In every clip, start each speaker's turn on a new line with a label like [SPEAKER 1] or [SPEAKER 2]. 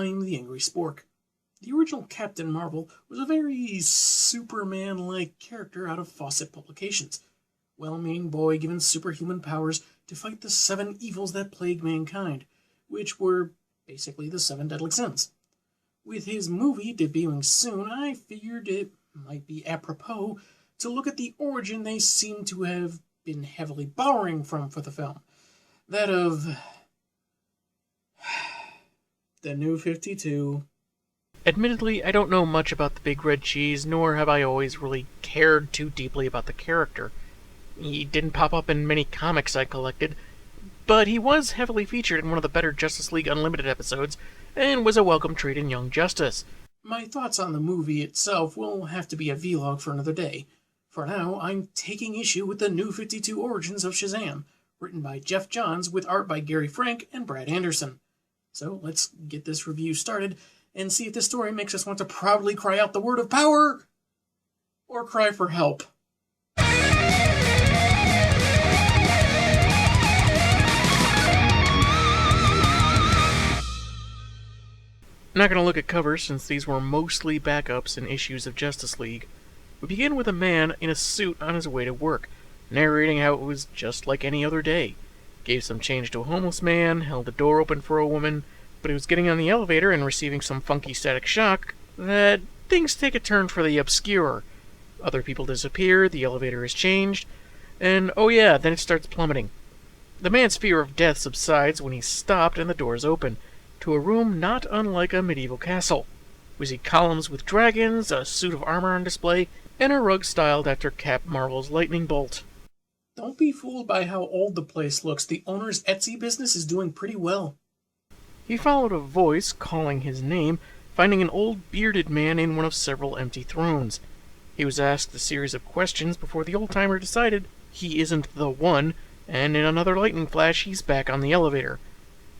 [SPEAKER 1] I'm the Angry Spork. The original Captain Marvel was a very Superman-like character out of Fawcett Publications. Well-meaning boy given superhuman powers to fight the 7 evils that plague mankind, which were basically the 7 deadly sins. With his movie debuting soon, I figured it might be apropos to look at the origin they seem to have been heavily borrowing from for the film. That of the New 52.
[SPEAKER 2] Admittedly, I don't know much about the Big Red Cheese, nor have I always really cared too deeply about the character. He didn't pop up in many comics I collected, but he was heavily featured in one of the better Justice League Unlimited episodes, and was a welcome treat in Young Justice.
[SPEAKER 1] My thoughts on the movie itself will have to be a vlog for another day. For now, I'm taking issue with the New 52 Origins of Shazam, written by Jeff Johns with art by Gary Frank and Brad Anderson. So let's get this review started and see if this story makes us want to proudly cry out the word of power or cry for help.
[SPEAKER 2] Not going to look at covers since these were mostly backups in issues of Justice League. We begin with a man in a suit on his way to work, narrating how it was just like any other day. Gave some change to a homeless man, held the door open for a woman, but he was getting on the elevator and receiving some funky static shock that things take a turn for the obscure. Other people disappear, the elevator is changed, and oh yeah, then it starts plummeting. The man's fear of death subsides when he's stopped and the doors open, to a room not unlike a medieval castle. We see columns with dragons, a suit of armor on display, and a rug styled after Cap Marvel's lightning bolt.
[SPEAKER 1] Don't be fooled by how old the place looks. The owner's Etsy business is doing pretty well.
[SPEAKER 2] He followed a voice calling his name, finding an old bearded man in one of several empty thrones. He was asked a series of questions before the old-timer decided he isn't the one, and in another lightning flash he's back on the elevator.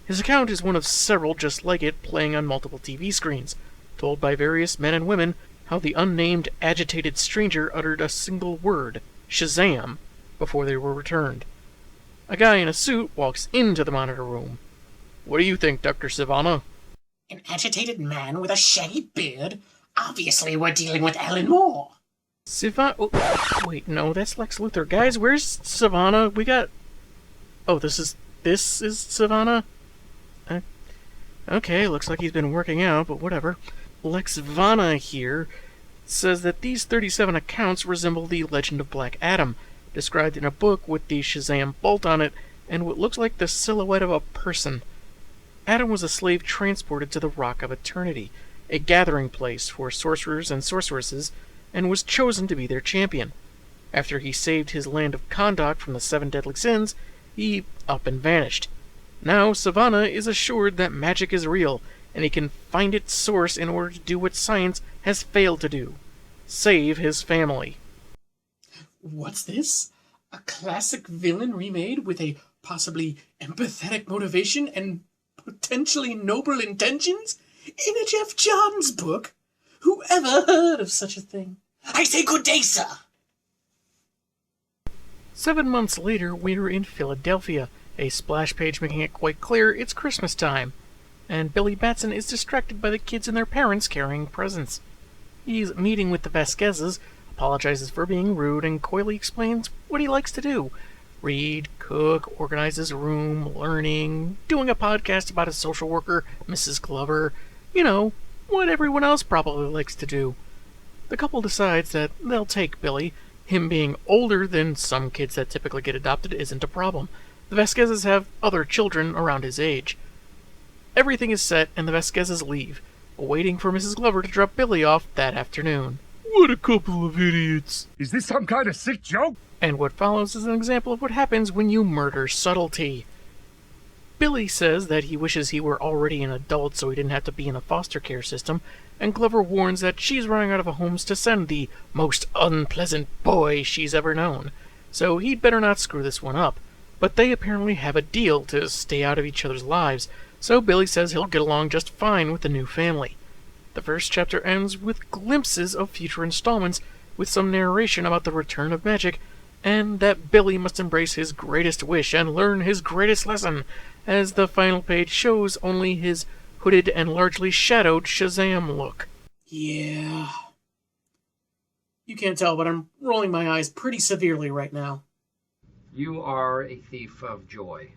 [SPEAKER 2] His account is one of several just like it playing on multiple TV screens, told by various men and women how the unnamed agitated stranger uttered a single word, Shazam, before they were returned. A guy in a suit walks into the monitor room. What do you think, Dr. Savannah?
[SPEAKER 3] An agitated man with a shaggy beard? Obviously we're dealing with Alan Moore.
[SPEAKER 2] Oh, wait, no, that's Lex Luthor. Guys, where's Savannah? We got... Oh, this is Savannah? Okay, looks like he's been working out, but whatever. Lex Vanna here says that these 37 accounts resemble the Legend of Black Adam, described in a book with the Shazam bolt on it and what looks like the silhouette of a person. Adam was a slave transported to the Rock of Eternity, a gathering place for sorcerers and sorceresses, and was chosen to be their champion. After he saved his land of Kahndaq from the 7 deadly sins, he up and vanished. Now Savannah is assured that magic is real, and he can find its source in order to do what science has failed to do. Save his family.
[SPEAKER 1] What's this? A classic villain remade with a possibly empathetic motivation and potentially noble intentions? In a Jeff Johns book? Who ever heard of such a thing?
[SPEAKER 3] I say good day, sir.
[SPEAKER 2] 7 months later, we're in Philadelphia, a splash page making it quite clear it's Christmas time, and Billy Batson is distracted by the kids and their parents carrying presents. He's meeting with the Vasquezes, apologizes for being rude, and coyly explains what he likes to do. Read, cook, organize his room, learning, doing a podcast about his social worker, Mrs. Glover. You know, what everyone else probably likes to do. The couple decides that they'll take Billy. Him being older than some kids that typically get adopted isn't a problem. The Vasquezes have other children around his age. Everything is set, and the Vasquezes leave, waiting for Mrs. Glover to drop Billy off that afternoon. What a couple of idiots.
[SPEAKER 4] Is this some kind of sick joke?
[SPEAKER 2] And what follows is an example of what happens when you murder subtlety. Billy says that he wishes he were already an adult so he didn't have to be in a foster care system, and Glover warns that she's running out of homes to send the most unpleasant boy she's ever known, so he'd better not screw this one up. But they apparently have a deal to stay out of each other's lives, so Billy says he'll get along just fine with the new family. The first chapter ends with glimpses of future installments, with some narration about the return of magic, and that Billy must embrace his greatest wish and learn his greatest lesson, as the final page shows only his hooded and largely shadowed Shazam look.
[SPEAKER 1] Yeah. You can't tell, but I'm rolling my eyes pretty severely right now.
[SPEAKER 5] You are a thief of joy.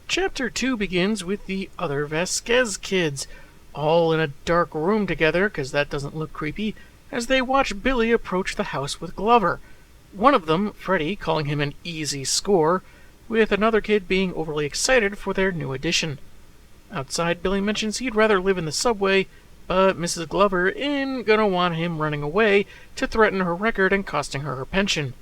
[SPEAKER 2] Chapter 2 begins with the other Vasquez kids, all in a dark room together, because that doesn't look creepy, as they watch Billy approach the house with Glover. One of them, Freddy, calling him an easy score, with another kid being overly excited for their new addition. Outside, Billy mentions he'd rather live in the subway, but Mrs. Glover ain't gonna want him running away to threaten her record and costing her pension.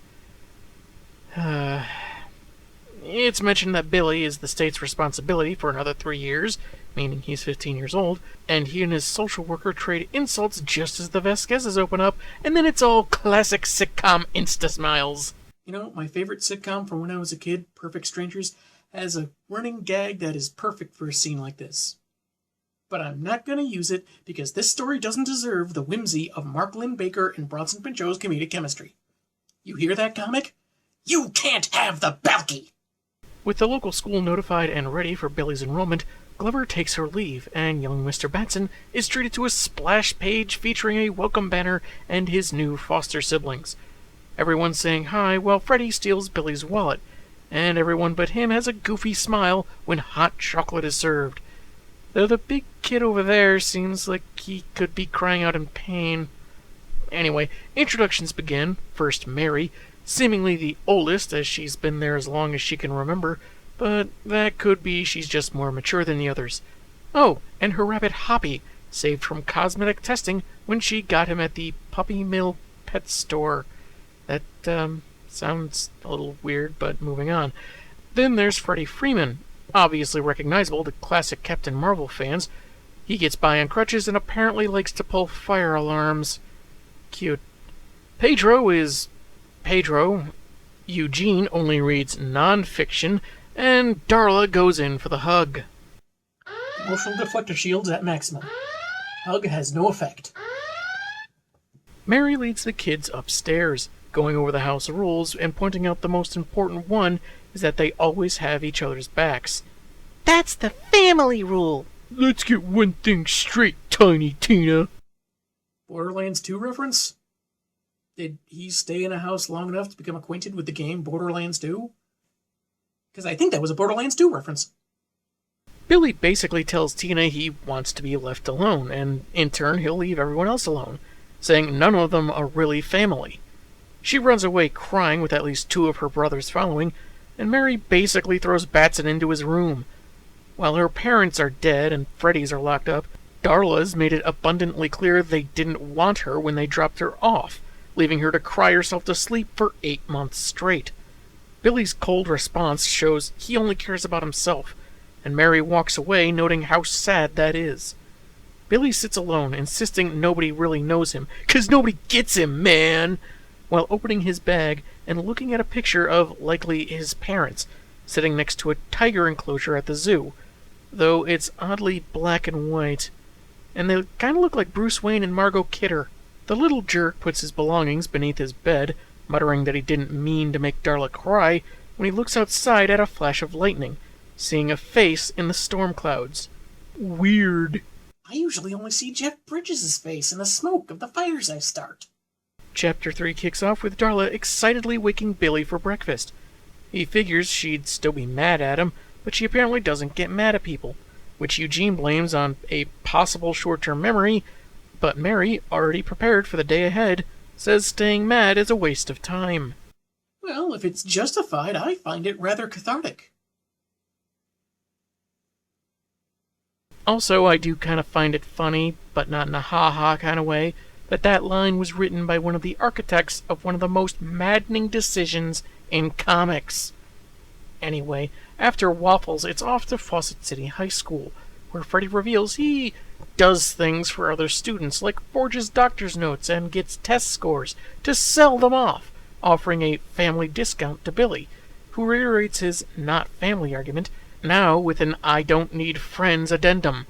[SPEAKER 2] It's mentioned that Billy is the state's responsibility for another 3 years, meaning he's 15 years old, and he and his social worker trade insults just as the Vasquezes open up, and then it's all classic sitcom insta-smiles.
[SPEAKER 1] You know, my favorite sitcom from when I was a kid, Perfect Strangers, has a running gag that is perfect for a scene like this. But I'm not going to use it because this story doesn't deserve the whimsy of Mark Lynn Baker and Bronson Pinchot's comedic chemistry. You hear that, comic?
[SPEAKER 3] You can't have the Balky!
[SPEAKER 2] With the local school notified and ready for Billy's enrollment, Glover takes her leave, and young Mr. Batson is treated to a splash page featuring a welcome banner and his new foster siblings. Everyone's saying hi while Freddy steals Billy's wallet, and everyone but him has a goofy smile when hot chocolate is served. Though the big kid over there seems like he could be crying out in pain. Anyway, introductions begin. First Mary, seemingly the oldest as she's been there as long as she can remember, but that could be she's just more mature than the others. Oh, and her rabbit Hoppy, saved from cosmetic testing when she got him at the Puppy Mill pet store. That, sounds a little weird, but moving on. Then there's Freddie Freeman, obviously recognizable to classic Captain Marvel fans. He gets by on crutches and apparently likes to pull fire alarms. Cute. Pedro is Pedro. Eugene only reads non-fiction, and Darla goes in for the hug.
[SPEAKER 1] Emotional deflector shields at maximum. Hug has no effect.
[SPEAKER 2] Mary leads the kids upstairs, going over the house rules and pointing out the most important one is that they always have each other's backs.
[SPEAKER 6] That's the family rule.
[SPEAKER 2] Let's get one thing straight, Tiny Tina.
[SPEAKER 1] Borderlands 2 reference? Did he stay in a house long enough to become acquainted with the game Borderlands 2? Because I think that was a Borderlands 2 reference.
[SPEAKER 2] Billy basically tells Tina he wants to be left alone, and in turn he'll leave everyone else alone, saying none of them are really family. She runs away crying with at least 2 of her brothers following, and Mary basically throws Batson into his room. While her parents are dead and Freddy's are locked up, Darla's made it abundantly clear they didn't want her when they dropped her off, leaving her to cry herself to sleep for 8 months straight. Billy's cold response shows he only cares about himself, and Mary walks away noting how sad that is. Billy sits alone, insisting nobody really knows him, 'cause nobody gets him, man! While opening his bag and looking at a picture of, likely, his parents, sitting next to a tiger enclosure at the zoo, though it's oddly black and white, and they kinda look like Bruce Wayne and Margot Kidder. The little jerk puts his belongings beneath his bed, muttering that he didn't mean to make Darla cry, when he looks outside at a flash of lightning, seeing a face in the storm clouds. Weird.
[SPEAKER 1] I usually only see Jeff Bridges' face in the smoke of the fires I start.
[SPEAKER 2] Chapter 3 kicks off with Darla excitedly waking Billy for breakfast. He figures she'd still be mad at him, but she apparently doesn't get mad at people, which Eugene blames on a possible short-term memory, but Mary, already prepared for the day ahead, says staying mad is a waste of time.
[SPEAKER 1] Well, if it's justified, I find it rather cathartic.
[SPEAKER 2] Also, I do kind of find it funny, but not in a ha-ha kind of way, that line was written by one of the architects of one of the most maddening decisions in comics. Anyway, after Waffles, it's off to Fawcett City High School, where Freddy reveals he does things for other students, like forges doctor's notes and gets test scores to sell them off, offering a family discount to Billy, who reiterates his not family argument, now with an I don't need friends addendum.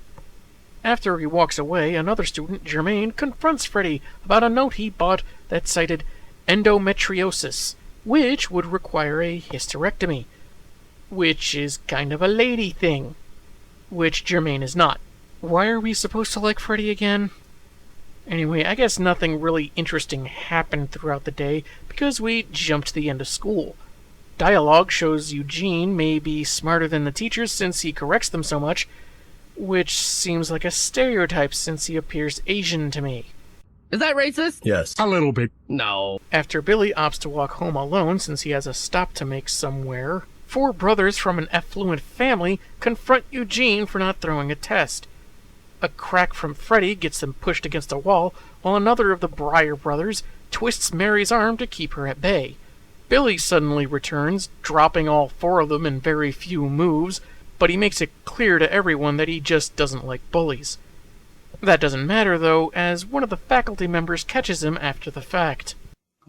[SPEAKER 2] After he walks away, another student, Jermaine, confronts Freddy about a note he bought that cited endometriosis, which would require a hysterectomy, which is kind of a lady thing, which Jermaine is not. Why are we supposed to like Freddy again? Anyway, I guess nothing really interesting happened throughout the day because we jumped to the end of school. Dialogue shows Eugene may be smarter than the teachers since he corrects them so much, which seems like a stereotype since he appears Asian to me.
[SPEAKER 7] Is that racist?
[SPEAKER 4] Yes. A little bit.
[SPEAKER 7] No.
[SPEAKER 2] After Billy opts to walk home alone since he has a stop to make somewhere, 4 brothers from an affluent family confront Eugene for not throwing a test. A crack from Freddy gets them pushed against a wall, while another of the Breyer brothers twists Mary's arm to keep her at bay. Billy suddenly returns, dropping all 4 of them in very few moves, but he makes it clear to everyone that he just doesn't like bullies. That doesn't matter, though, as one of the faculty members catches him after the fact.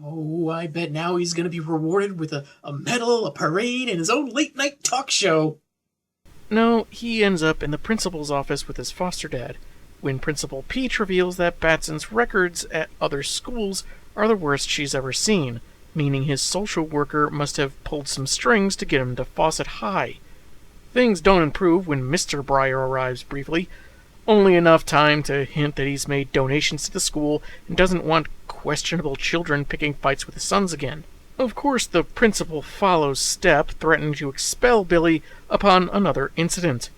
[SPEAKER 1] Oh, I bet now he's going to be rewarded with a medal, a parade, and his own late-night talk show.
[SPEAKER 2] No, he ends up in the principal's office with his foster dad, when Principal Peach reveals that Batson's records at other schools are the worst she's ever seen, meaning his social worker must have pulled some strings to get him to Fawcett High. Things don't improve when Mr. Breyer arrives briefly, only enough time to hint that he's made donations to the school and doesn't want questionable children picking fights with his sons again. Of course, the principal follows step, threatening to expel Billy upon another incident.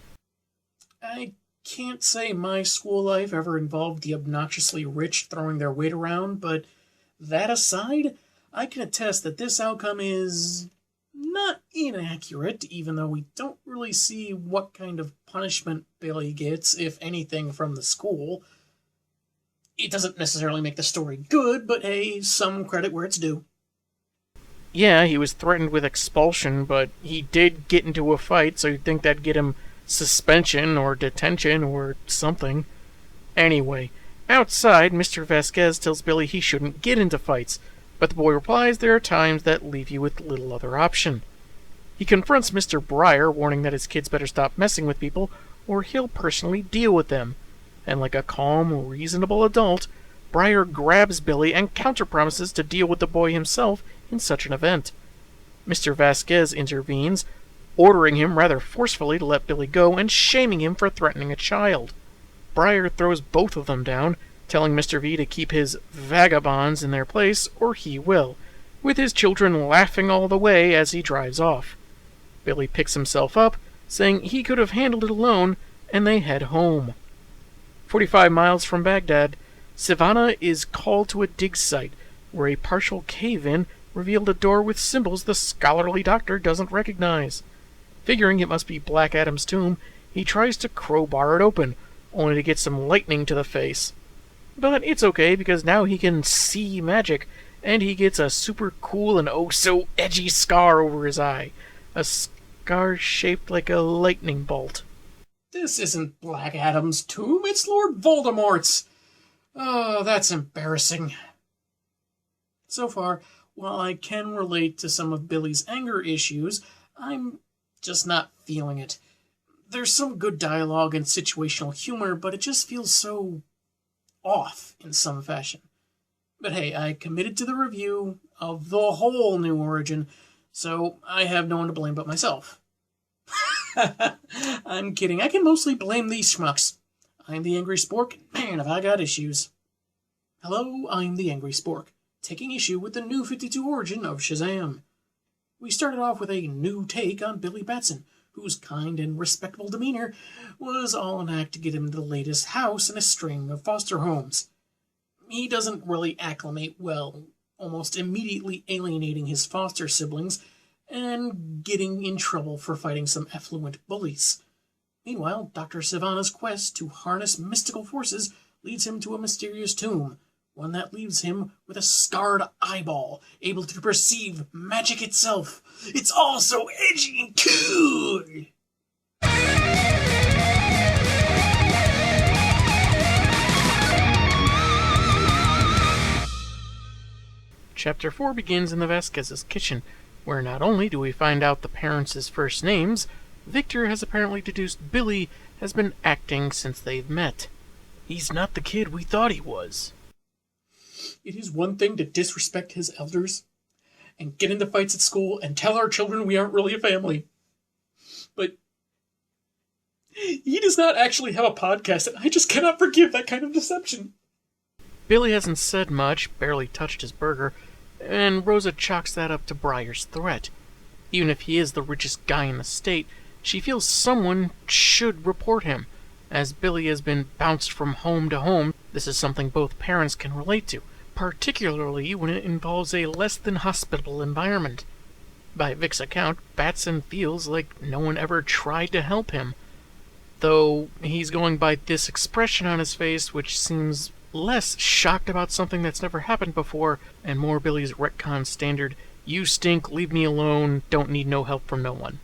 [SPEAKER 1] I can't say my school life ever involved the obnoxiously rich throwing their weight around, but that aside, I can attest that this outcome is not inaccurate, even though we don't really see what kind of punishment Billy gets, if anything, from the school. It doesn't necessarily make the story good, but hey, some credit where it's due.
[SPEAKER 2] Yeah, he was threatened with expulsion, but he did get into a fight, so you'd think that'd get him suspension or detention or something. Anyway, outside, Mr. Vasquez tells Billy he shouldn't get into fights, but the boy replies there are times that leave you with little other option. He confronts Mr. Breyer, warning that his kids better stop messing with people, or he'll personally deal with them. And like a calm, reasonable adult, Breyer grabs Billy and counterpromises to deal with the boy himself in such an event. Mr. Vasquez intervenes, ordering him rather forcefully to let Billy go and shaming him for threatening a child. Breyer throws both of them down, telling Mr. V to keep his vagabonds in their place or he will, with his children laughing all the way as he drives off. Billy picks himself up, saying he could have handled it alone, and they head home. 45 miles from Baghdad, Savannah is called to a dig site, where a partial cave-in revealed a door with symbols the scholarly doctor doesn't recognize. Figuring it must be Black Adam's tomb, he tries to crowbar it open, only to get some lightning to the face. But it's okay, because now he can see magic, and he gets a super cool and oh-so-edgy scar over his eye. A scar shaped like a lightning bolt.
[SPEAKER 1] This isn't Black Adam's tomb, it's Lord Voldemort's. Oh, that's embarrassing. So far, while I can relate to some of Billy's anger issues, I'm just not feeling it. There's some good dialogue and situational humor, but it just feels so off in some fashion. But hey, I committed to the review of the whole New Origin, so I have no one to blame but myself. I'm kidding. I can mostly blame these schmucks. I'm the Angry Spork, and man, have I got issues. Hello, I'm the Angry Spork, taking issue with the new 52 origin of Shazam. We started off with a new take on Billy Batson, whose kind and respectable demeanor was all an act to get him the latest house in a string of foster homes. He doesn't really acclimate well, almost immediately alienating his foster siblings and getting in trouble for fighting some affluent bullies. Meanwhile, Dr. Savannah's quest to harness mystical forces leads him to a mysterious tomb, one that leaves him with a scarred eyeball, able to perceive magic itself. It's all so edgy and cool!
[SPEAKER 2] Chapter 4 begins in the Vasquez's kitchen, where not only do we find out the parents' first names, Victor has apparently deduced Billy has been acting since they've met. He's not the kid we thought he was.
[SPEAKER 1] It is one thing to disrespect his elders and get into fights at school and tell our children we aren't really a family. But He does not actually have a podcast, and I just cannot forgive that kind of deception.
[SPEAKER 2] Billy hasn't said much, barely touched his burger, and Rosa chalks that up to Briar's threat. Even if he is the richest guy in the state, she feels someone should report him. As Billy has been bounced from home to home, this is something both parents can relate to, particularly when it involves a less than hospitable environment. By Vic's account, Batson feels like no one ever tried to help him, though he's going by this expression on his face, which seems less shocked about something that's never happened before, and more Billy's retcon standard, "You stink, leave me alone, don't need no help from no one."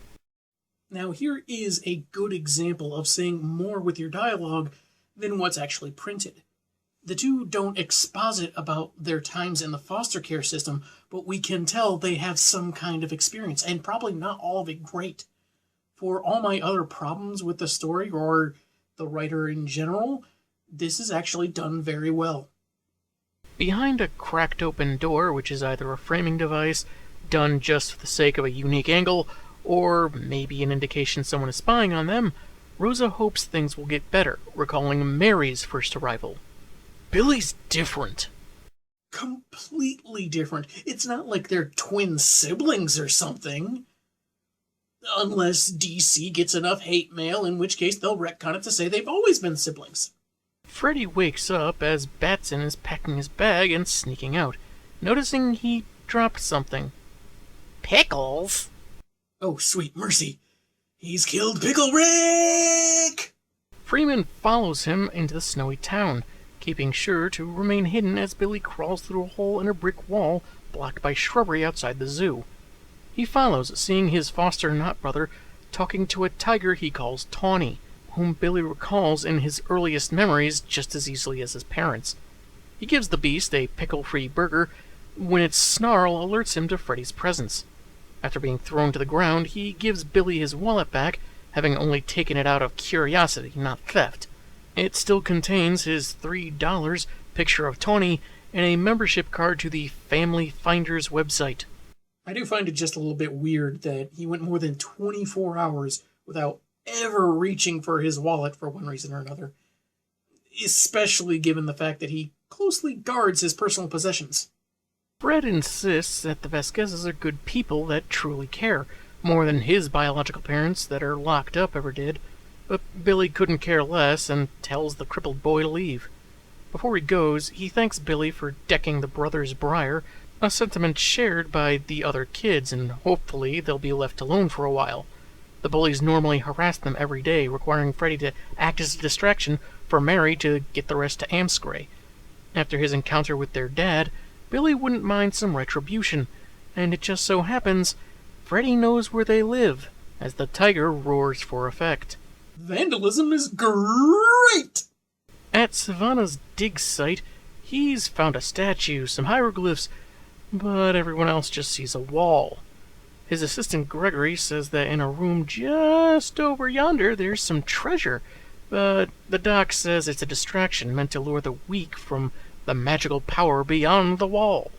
[SPEAKER 1] Now here is a good example of saying more with your dialogue than what's actually printed. The two don't exposit about their times in the foster care system, but we can tell they have some kind of experience, and probably not all of it great. For all my other problems with the story, or the writer in general, this is actually done very well.
[SPEAKER 2] Behind a cracked open door, which is either a framing device, done just for the sake of a unique angle, or maybe an indication someone is spying on them, Rosa hopes things will get better, recalling Mary's first arrival. Billy's different.
[SPEAKER 1] Completely different. It's not like they're twin siblings or something. Unless DC gets enough hate mail, in which case they'll retcon it to say they've always been siblings.
[SPEAKER 2] Freddy wakes up as Batson is packing his bag and sneaking out, noticing he dropped something.
[SPEAKER 6] Pickles?
[SPEAKER 1] Oh, sweet mercy. He's killed Pickle Rick!
[SPEAKER 2] Freeman follows him into the snowy town, keeping sure to remain hidden as Billy crawls through a hole in a brick wall blocked by shrubbery outside the zoo. He follows, seeing his foster-not brother talking to a tiger he calls Tawny, whom Billy recalls in his earliest memories just as easily as his parents. He gives the beast a pickle-free burger when its snarl alerts him to Freddy's presence. After being thrown to the ground, he gives Billy his wallet back, having only taken it out of curiosity, not theft. It still contains his $3, picture of Tawny, and a membership card to the Family Finders website.
[SPEAKER 1] I do find it just a little bit weird that he went more than 24 hours without ever reaching for his wallet for one reason or another, especially given the fact that he closely guards his personal possessions.
[SPEAKER 2] Fred insists that the Vasquezes are good people that truly care, more than his biological parents that are locked up ever did, but Billy couldn't care less and tells the crippled boy to leave. Before he goes, he thanks Billy for decking the brothers Briar, a sentiment shared by the other kids, and hopefully they'll be left alone for a while. The bullies normally harass them every day, requiring Freddy to act as a distraction for Mary to get the rest to Amscray. After his encounter with their dad, Billy wouldn't mind some retribution, and it just so happens Freddy knows where they live, as the tiger roars for effect.
[SPEAKER 1] Vandalism is great!
[SPEAKER 2] At Savannah's dig site, he's found a statue, some hieroglyphs, but everyone else just sees a wall. His assistant Gregory says that in a room just over yonder there's some treasure, but the doc says it's a distraction meant to lure the weak from the magical power beyond the wall.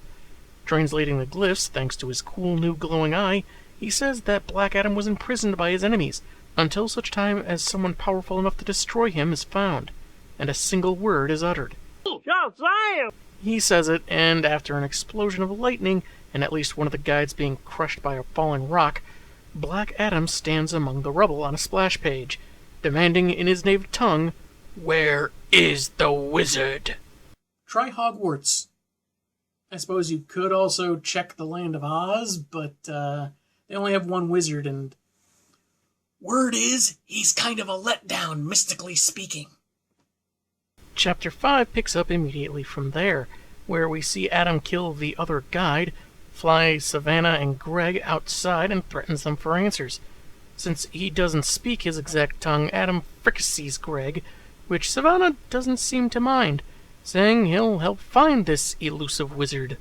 [SPEAKER 2] Translating the glyphs, thanks to his cool new glowing eye, he says that Black Adam was imprisoned by his enemies until such time as someone powerful enough to destroy him is found, and a single word is uttered.
[SPEAKER 6] Shazam!
[SPEAKER 2] He says it, and after an explosion of lightning and at least one of the guides being crushed by a falling rock, Black Adam stands among the rubble on a splash page, demanding in his native tongue, "Where is the wizard?"
[SPEAKER 1] Try Hogwarts. I suppose you could also check the Land of Oz, but they only have one wizard, and word is he's kind of a letdown, mystically speaking.
[SPEAKER 2] Chapter 5 picks up immediately from there, where we see Adam kill the other guide, fly Savannah and Greg outside, and threatens them for answers. Since he doesn't speak his exact tongue, Adam fricassees Greg, which Savannah doesn't seem to mind, saying he'll help find this elusive wizard.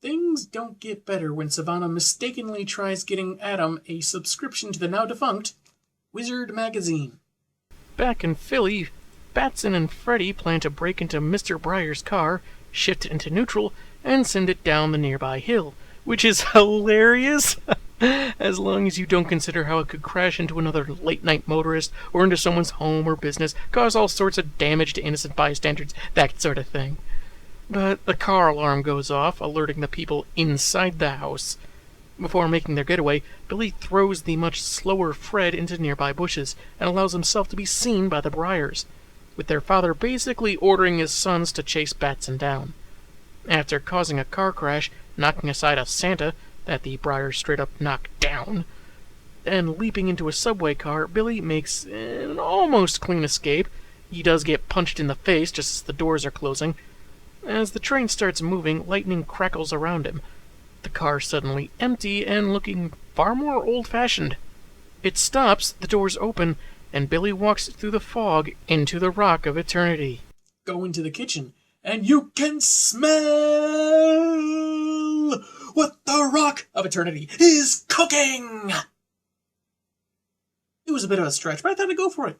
[SPEAKER 1] Things don't get better when Savannah mistakenly tries getting Adam a subscription to the now-defunct Wizard magazine.
[SPEAKER 2] Back in Philly, Batson and Freddy plan to break into Mr. Briar's car, shift it into neutral, and send it down the nearby hill, which is hilarious. As long as you don't consider how it could crash into another late-night motorist or into someone's home or business, cause all sorts of damage to innocent bystanders, that sort of thing. But the car alarm goes off, alerting the people inside the house. Before making their getaway, Billy throws the much slower Fred into nearby bushes and allows himself to be seen by the Briars, with their father basically ordering his sons to chase Batson down. After causing a car crash, knocking aside a Santa that the Briars straight up knock down, and leaping into a subway car, Billy makes an almost clean escape. He does get punched in the face just as the doors are closing. As the train starts moving, lightning crackles around him, the car suddenly empty and looking far more old-fashioned. It stops, the doors open, and Billy walks through the fog into the rock of eternity.
[SPEAKER 1] Go into the kitchen, and you can smell what the rock of eternity is cooking! It was a bit of a stretch, but I thought I'd go for it.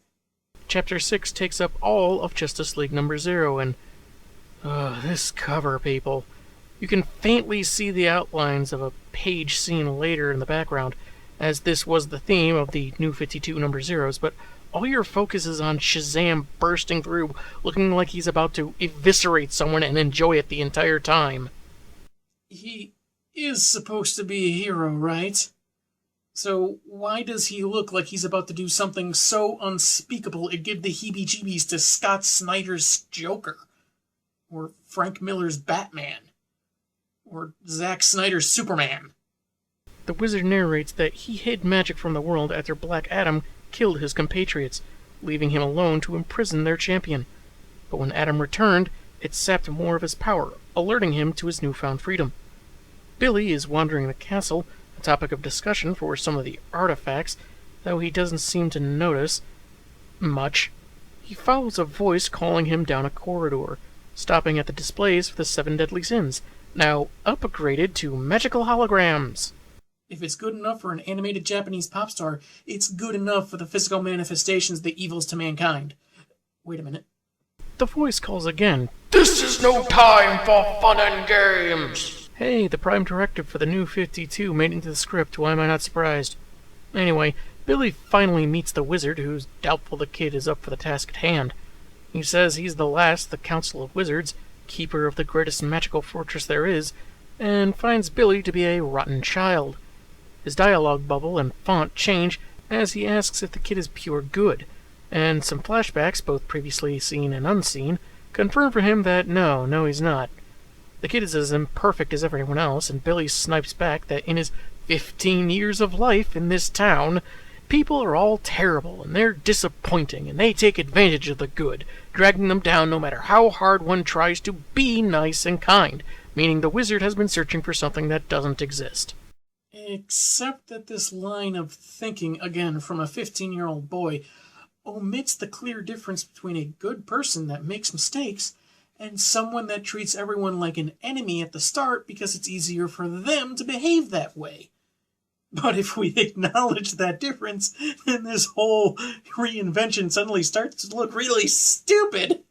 [SPEAKER 2] Chapter 6 takes up all of Justice League number 0, and this cover, people. You can faintly see the outlines of a page scene later in the background, as this was the theme of the NEW52 number 0s, but all your focus is on Shazam bursting through, looking like he's about to eviscerate someone and enjoy it the entire time.
[SPEAKER 1] He is supposed to be a hero, right? So why does he look like he's about to do something so unspeakable it'd give the heebie-jeebies to Scott Snyder's Joker? Or Frank Miller's Batman? Or Zack Snyder's Superman?
[SPEAKER 2] The wizard narrates that he hid magic from the world after Black Adam killed his compatriots, leaving him alone to imprison their champion. But when Adam returned, it sapped more of his power, alerting him to his newfound freedom. Billy is wandering the castle, a topic of discussion for some of the artifacts, though he doesn't seem to notice much. He follows a voice calling him down a corridor, stopping at the displays for the 7 deadly sins, now upgraded to magical holograms.
[SPEAKER 1] If it's good enough for an animated Japanese pop star, it's good enough for the physical manifestations of the evils to mankind. Wait a minute.
[SPEAKER 2] The voice calls again. This is no time for fun and games! Hey, the prime directive for the NEW52 made it into the script. Why am I not surprised? Anyway, Billy finally meets the wizard, who's doubtful the kid is up for the task at hand. He says he's the last of the Council of Wizards, keeper of the greatest magical fortress there is, and finds Billy to be a rotten child. His dialogue bubble and font change as he asks if the kid is pure good, and some flashbacks, both previously seen and unseen, confirm for him that no, he's not. The kid is as imperfect as everyone else, and Billy snipes back that in his 15 years of life in this town, people are all terrible, and they're disappointing, and they take advantage of the good, dragging them down no matter how hard one tries to be nice and kind, meaning the wizard has been searching for something that doesn't exist.
[SPEAKER 1] Except that this line of thinking, again from a 15-year-old boy, omits the clear difference between a good person that makes mistakes and someone that treats everyone like an enemy at the start because it's easier for them to behave that way. But if we acknowledge that difference, then this whole reinvention suddenly starts to look really stupid.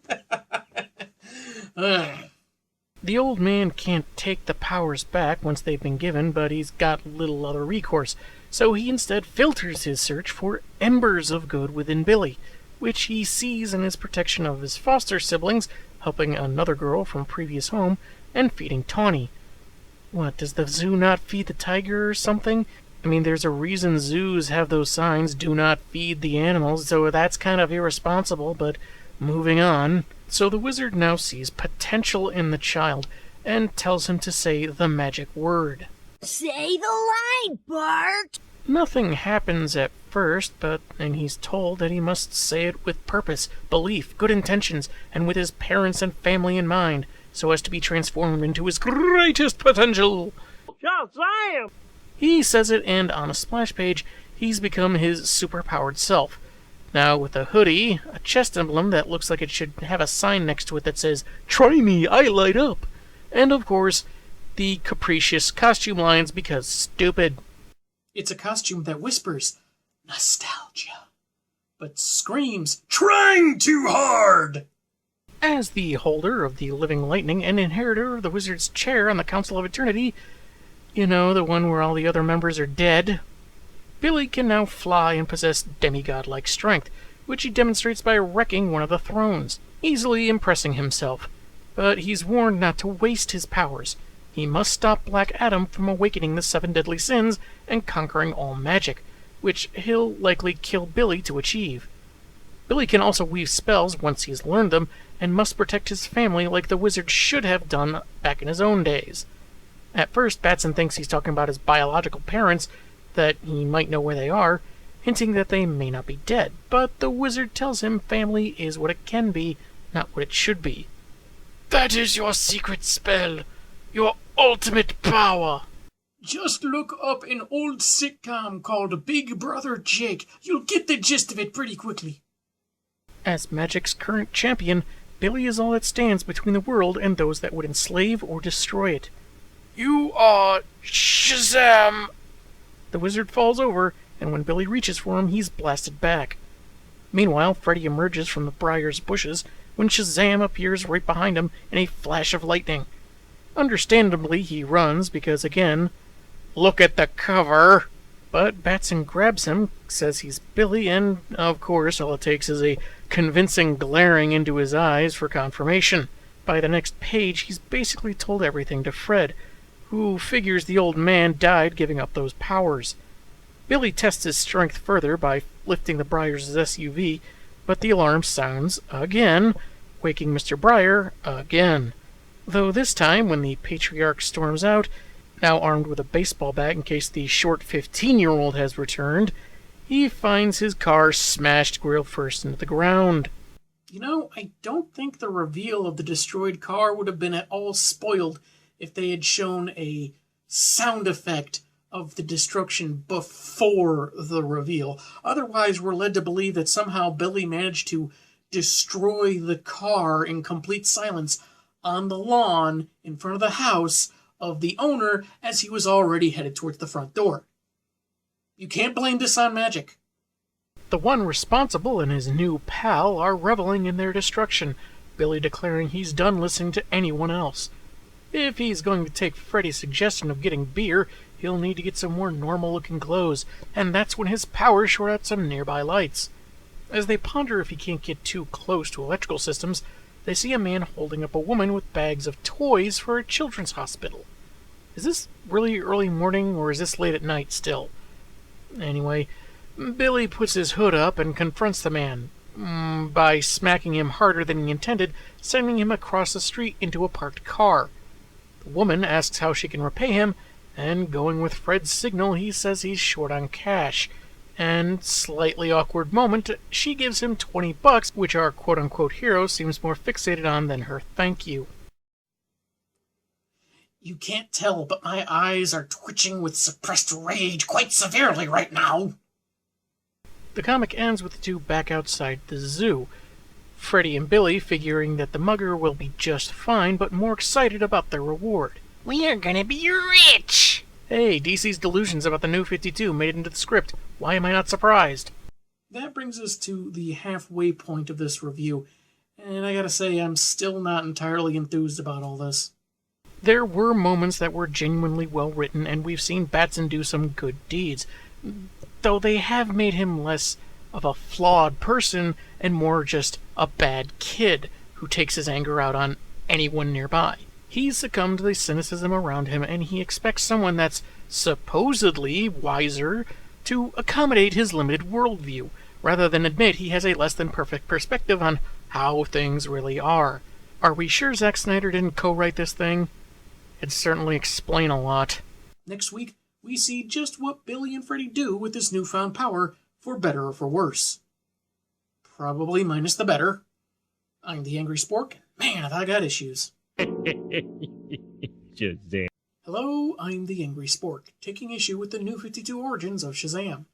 [SPEAKER 2] The old man can't take the powers back once they've been given, but he's got little other recourse, so he instead filters his search for embers of good within Billy, which he sees in his protection of his foster siblings, helping another girl from previous home, and feeding Tawny. What, does the zoo not feed the tiger or something? I mean, there's a reason zoos have those signs, do not feed the animals, so that's kind of irresponsible, but moving on. So the wizard now sees potential in the child, and tells him to say the magic word.
[SPEAKER 6] Say the line, Bart!
[SPEAKER 2] Nothing happens at first, and he's told that he must say it with purpose, belief, good intentions, and with his parents and family in mind, so as to be transformed into his greatest potential.
[SPEAKER 6] Shazam!
[SPEAKER 2] He says it, and on a splash page, he's become his superpowered self. Now with a hoodie, a chest emblem that looks like it should have a sign next to it that says, "Try me, I light up!" And of course, the capricious costume lines because stupid.
[SPEAKER 1] It's a costume that whispers, nostalgia, but screams, trying too hard!
[SPEAKER 2] As the holder of the living lightning and inheritor of the wizard's chair on the Council of Eternity, You know, the one where all the other members are dead. Billy can now fly and possess demigod-like strength, which he demonstrates by wrecking one of the thrones, easily impressing himself. But he's warned not to waste his powers. He must stop Black Adam from awakening the 7 deadly sins and conquering all magic, which he'll likely kill Billy to achieve. Billy can also weave spells once he's learned them, and must protect his family like the wizard should have done back in his own days. At first, Batson thinks he's talking about his biological parents, that he might know where they are, hinting that they may not be dead, but the wizard tells him family is what it can be, not what it should be. That is your secret spell, your ultimate power.
[SPEAKER 1] Just look up an old sitcom called Big Brother Jake. You'll get the gist of it pretty quickly.
[SPEAKER 2] As Magic's current champion, Billy is all that stands between the world and those that would enslave or destroy it. You are Shazam! The wizard falls over, and when Billy reaches for him, he's blasted back. Meanwhile, Freddy emerges from the briar's bushes when Shazam appears right behind him in a flash of lightning. Understandably, he runs because, again, look at the cover! But Batson grabs him, says he's Billy, and, of course, all it takes is a convincing glaring into his eyes for confirmation. By the next page, he's basically told everything to Fred, who figures the old man died giving up those powers. Billy tests his strength further by lifting the Briar's SUV, but the alarm sounds again, waking Mr. Briar again. Though this time, when the Patriarch storms out, now armed with a baseball bat in case the short 15-year-old has returned, he finds his car smashed grill first into the ground.
[SPEAKER 1] You know, I don't think the reveal of the destroyed car would have been at all spoiled if they had shown a sound effect of the destruction before the reveal. Otherwise, we're led to believe that somehow Billy managed to destroy the car in complete silence on the lawn in front of the house of the owner as he was already headed towards the front door. You can't blame this on magic.
[SPEAKER 2] The one responsible and his new pal are reveling in their destruction, Billy declaring he's done listening to anyone else. If he's going to take Freddy's suggestion of getting beer, he'll need to get some more normal-looking clothes, and that's when his powers short out some nearby lights. As they ponder if he can't get too close to electrical systems, they see a man holding up a woman with bags of toys for a children's hospital. Is this really early morning, or is this late at night still? Anyway, Billy puts his hood up and confronts the man, by smacking him harder than he intended, sending him across the street into a parked car. The woman asks how she can repay him, and going with Fred's signal, he says he's short on cash. And, slightly awkward moment, she gives him $20, which our quote-unquote hero seems more fixated on than her thank you.
[SPEAKER 3] You can't tell, but my eyes are twitching with suppressed rage quite severely right now.
[SPEAKER 2] The comic ends with the two back outside the zoo, Freddy and Billy figuring that the mugger will be just fine, but more excited about their reward.
[SPEAKER 6] We are gonna be rich!
[SPEAKER 2] Hey, DC's delusions about the New 52 made it into the script. Why am I not surprised?
[SPEAKER 1] That brings us to the halfway point of this review, and I gotta say, I'm still not entirely enthused about all this.
[SPEAKER 2] There were moments that were genuinely well written, and we've seen Batson do some good deeds, though they have made him less of a flawed person and more just a bad kid who takes his anger out on anyone nearby. He's succumbed to the cynicism around him, and he expects someone that's supposedly wiser to accommodate his limited worldview, rather than admit he has a less than perfect perspective on how things really are. Are we sure Zack Snyder didn't co-write this thing? It'd certainly explain a lot.
[SPEAKER 1] Next week, we see just what Billy and Freddy do with this newfound power, for better or for worse. Probably minus the better. I'm the Angry Spork. Man, have I got issues.
[SPEAKER 4] Shazam.
[SPEAKER 1] Hello, I'm the Angry Spork, taking issue with the New 52 origins of Shazam.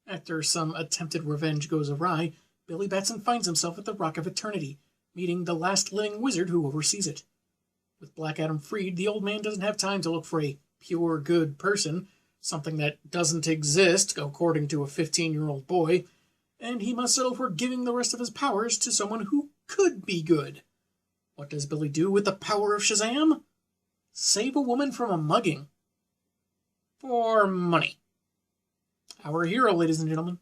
[SPEAKER 1] After some attempted revenge goes awry, Billy Batson finds himself at the Rock of Eternity, meeting the last living wizard who oversees it. With Black Adam freed, the old man doesn't have time to look for a pure good person, something that doesn't exist, according to a 15-year-old boy, and he must settle for giving the rest of his powers to someone who could be good. What does Billy do with the power of Shazam? Save a woman from a mugging. for money. Our hero, ladies and gentlemen.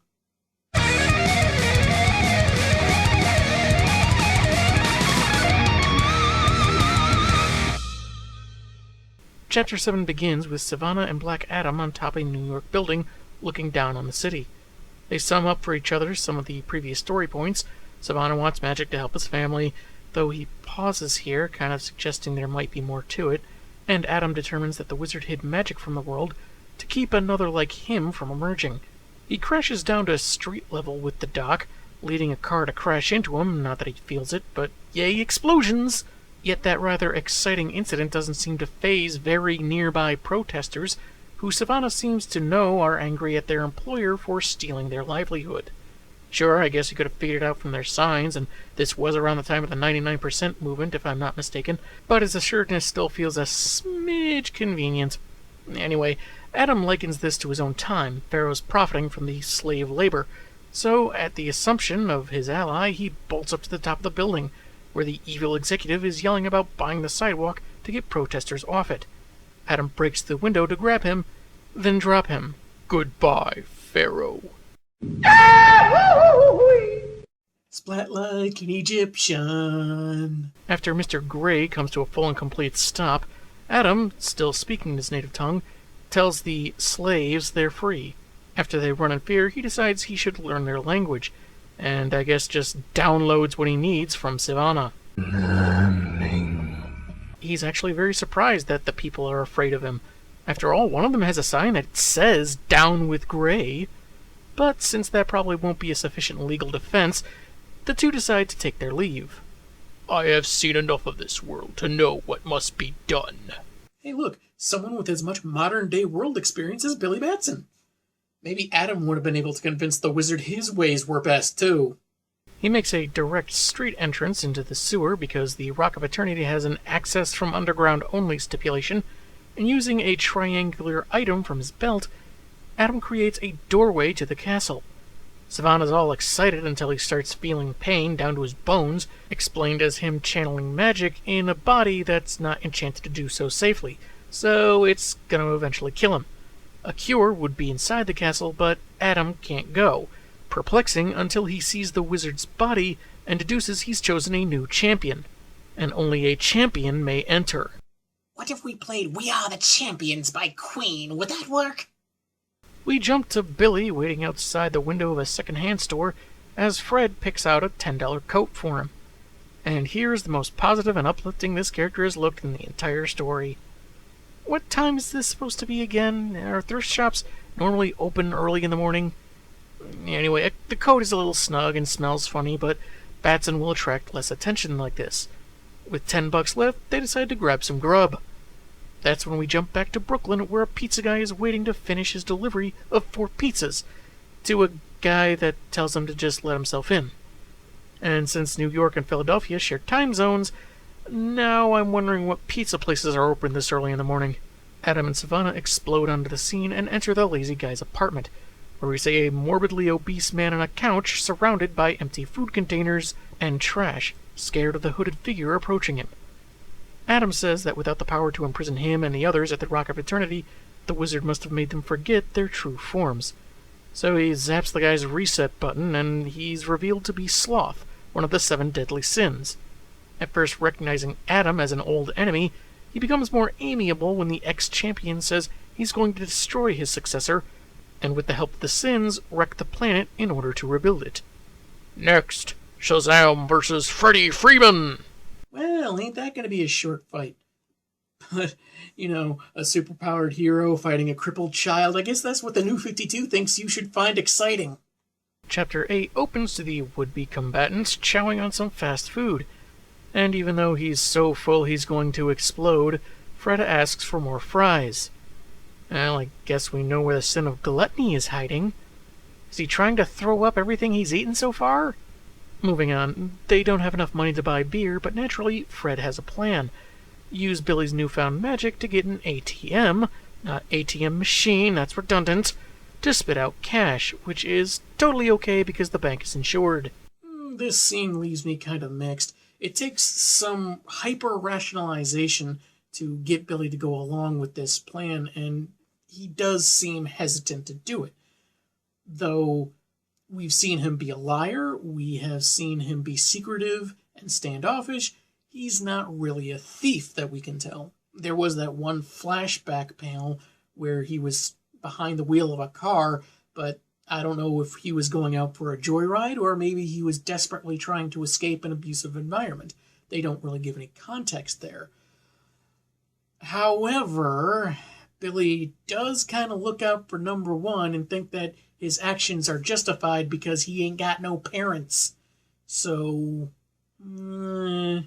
[SPEAKER 2] Chapter 7 begins with Savannah and Black Adam on top of a New York building, looking down on the city. They sum up for each other some of the previous story points. Savannah wants magic to help his family, though he pauses here, kind of suggesting there might be more to it, and Adam determines that the wizard hid magic from the world to keep another like him from emerging. He crashes down to street level with the doc, leading a car to crash into him, not that he feels it, but yay, explosions! Yet that rather exciting incident doesn't seem to faze very nearby protesters, who Savannah seems to know are angry at their employer for stealing their livelihood. Sure, I guess you could have figured it out from their signs, and this was around the time of the 99% movement, if I'm not mistaken, but his assuredness still feels a smidge convenient. Anyway, Adam likens this to his own time, Pharaoh's profiting from the slave labor, so at the assumption of his ally, he bolts up to the top of the building, where the evil executive is yelling about buying the sidewalk to get protesters off it. Adam breaks the window to grab him, then drop him. Goodbye, Pharaoh.
[SPEAKER 1] Splat like an Egyptian.
[SPEAKER 2] After Mr. Gray comes to a full and complete stop, Adam, still speaking his native tongue, tells the slaves they're free. After they run in fear, he decides he should learn their language, and I guess just downloads what he needs from Savannah. He's actually very surprised that the people are afraid of him. After all, one of them has a sign that says, "Down with Gray." But since that probably won't be a sufficient legal defense, the two decide to take their leave. I have seen enough of this world to know what must be done.
[SPEAKER 1] Hey, look, someone with as much modern-day world experience as Billy Batson. Maybe Adam would have been able to convince the wizard his ways were best, too.
[SPEAKER 2] He makes a direct street entrance into the sewer because the Rock of Eternity has an access from underground only stipulation, and using a triangular item from his belt, Adam creates a doorway to the castle. Savannah's all excited until he starts feeling pain down to his bones, explained as him channeling magic in a body that's not enchanted to do so safely, so it's gonna eventually kill him. A cure would be inside the castle, but Adam can't go, perplexing until he sees the wizard's body and deduces he's chosen a new champion, and only a champion may enter.
[SPEAKER 3] What if we played We Are the Champions by Queen? Would that work?
[SPEAKER 2] We jump to Billy waiting outside the window of a second-hand store as Fred picks out a $10 coat for him. And here's the most positive and uplifting this character has looked in the entire story. What time is this supposed to be again? Are thrift shops normally open early in the morning? Anyway, the coat is a little snug and smells funny, but Batson will attract less attention like this. With $10 left, they decide to grab some grub. That's when we jump back to Brooklyn, where a pizza guy is waiting to finish his delivery of 4 pizzas to a guy that tells him to just let himself in. And since New York and Philadelphia share time zones, now I'm wondering what pizza places are open this early in the morning. Adam and Savannah explode onto the scene and enter the lazy guy's apartment, where we see a morbidly obese man on a couch surrounded by empty food containers and trash, scared of the hooded figure approaching him. Adam says that without the power to imprison him and the others at the Rock of Eternity, the wizard must have made them forget their true forms. So he zaps the guy's reset button, and he's revealed to be Sloth, one of the 7 deadly sins. At first recognizing Adam as an old enemy, he becomes more amiable when the ex-champion says he's going to destroy his successor, and with the help of the sins, wreck the planet in order to rebuild it. Next, Shazam versus Freddie Freeman!
[SPEAKER 1] Well, ain't that gonna be a short fight? But, a superpowered hero fighting a crippled child, I guess that's what the NEW52 thinks you should find exciting.
[SPEAKER 2] Chapter 8 opens to the would-be combatants chowing on some fast food. And even though he's so full he's going to explode, Fred asks for more fries. Well, I guess we know where the sin of gluttony is hiding. Is he trying to throw up everything he's eaten so far? Moving on, they don't have enough money to buy beer, but naturally, Fred has a plan. Use Billy's newfound magic to get an ATM, not ATM machine, that's redundant, to spit out cash, which is totally okay because the bank is insured.
[SPEAKER 1] This scene leaves me kind of mixed. It takes some hyper-rationalization to get Billy to go along with this plan, and he does seem hesitant to do it. Though we've seen him be a liar, we have seen him be secretive and standoffish, he's not really a thief that we can tell. There was that one flashback panel where he was behind the wheel of a car, but I don't know if he was going out for a joyride or maybe he was desperately trying to escape an abusive environment. They don't really give any context there. However, Billy does kind of look out for number one and think that his actions are justified because he ain't got no parents. So,
[SPEAKER 2] A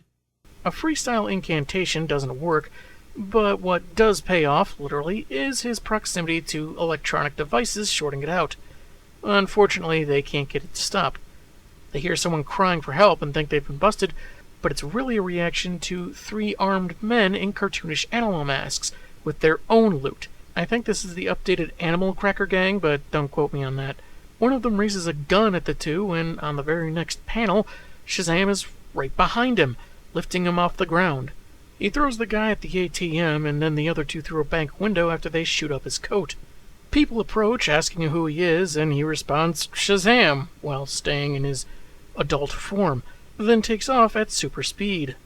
[SPEAKER 2] freestyle incantation doesn't work, but what does pay off, literally, is his proximity to electronic devices shorting it out. Unfortunately, they can't get it to stop. They hear someone crying for help and think they've been busted, but it's really a reaction to 3 armed men in cartoonish animal masks with their own loot. I think this is the updated Animal Cracker Gang, but don't quote me on that. One of them raises a gun at the two, and on the very next panel, Shazam is right behind him, lifting him off the ground. He throws the guy at the ATM, and then the other two through a bank window after they shoot up his coat. People approach, asking who he is, and he responds, Shazam, while staying in his adult form, then takes off at super speed.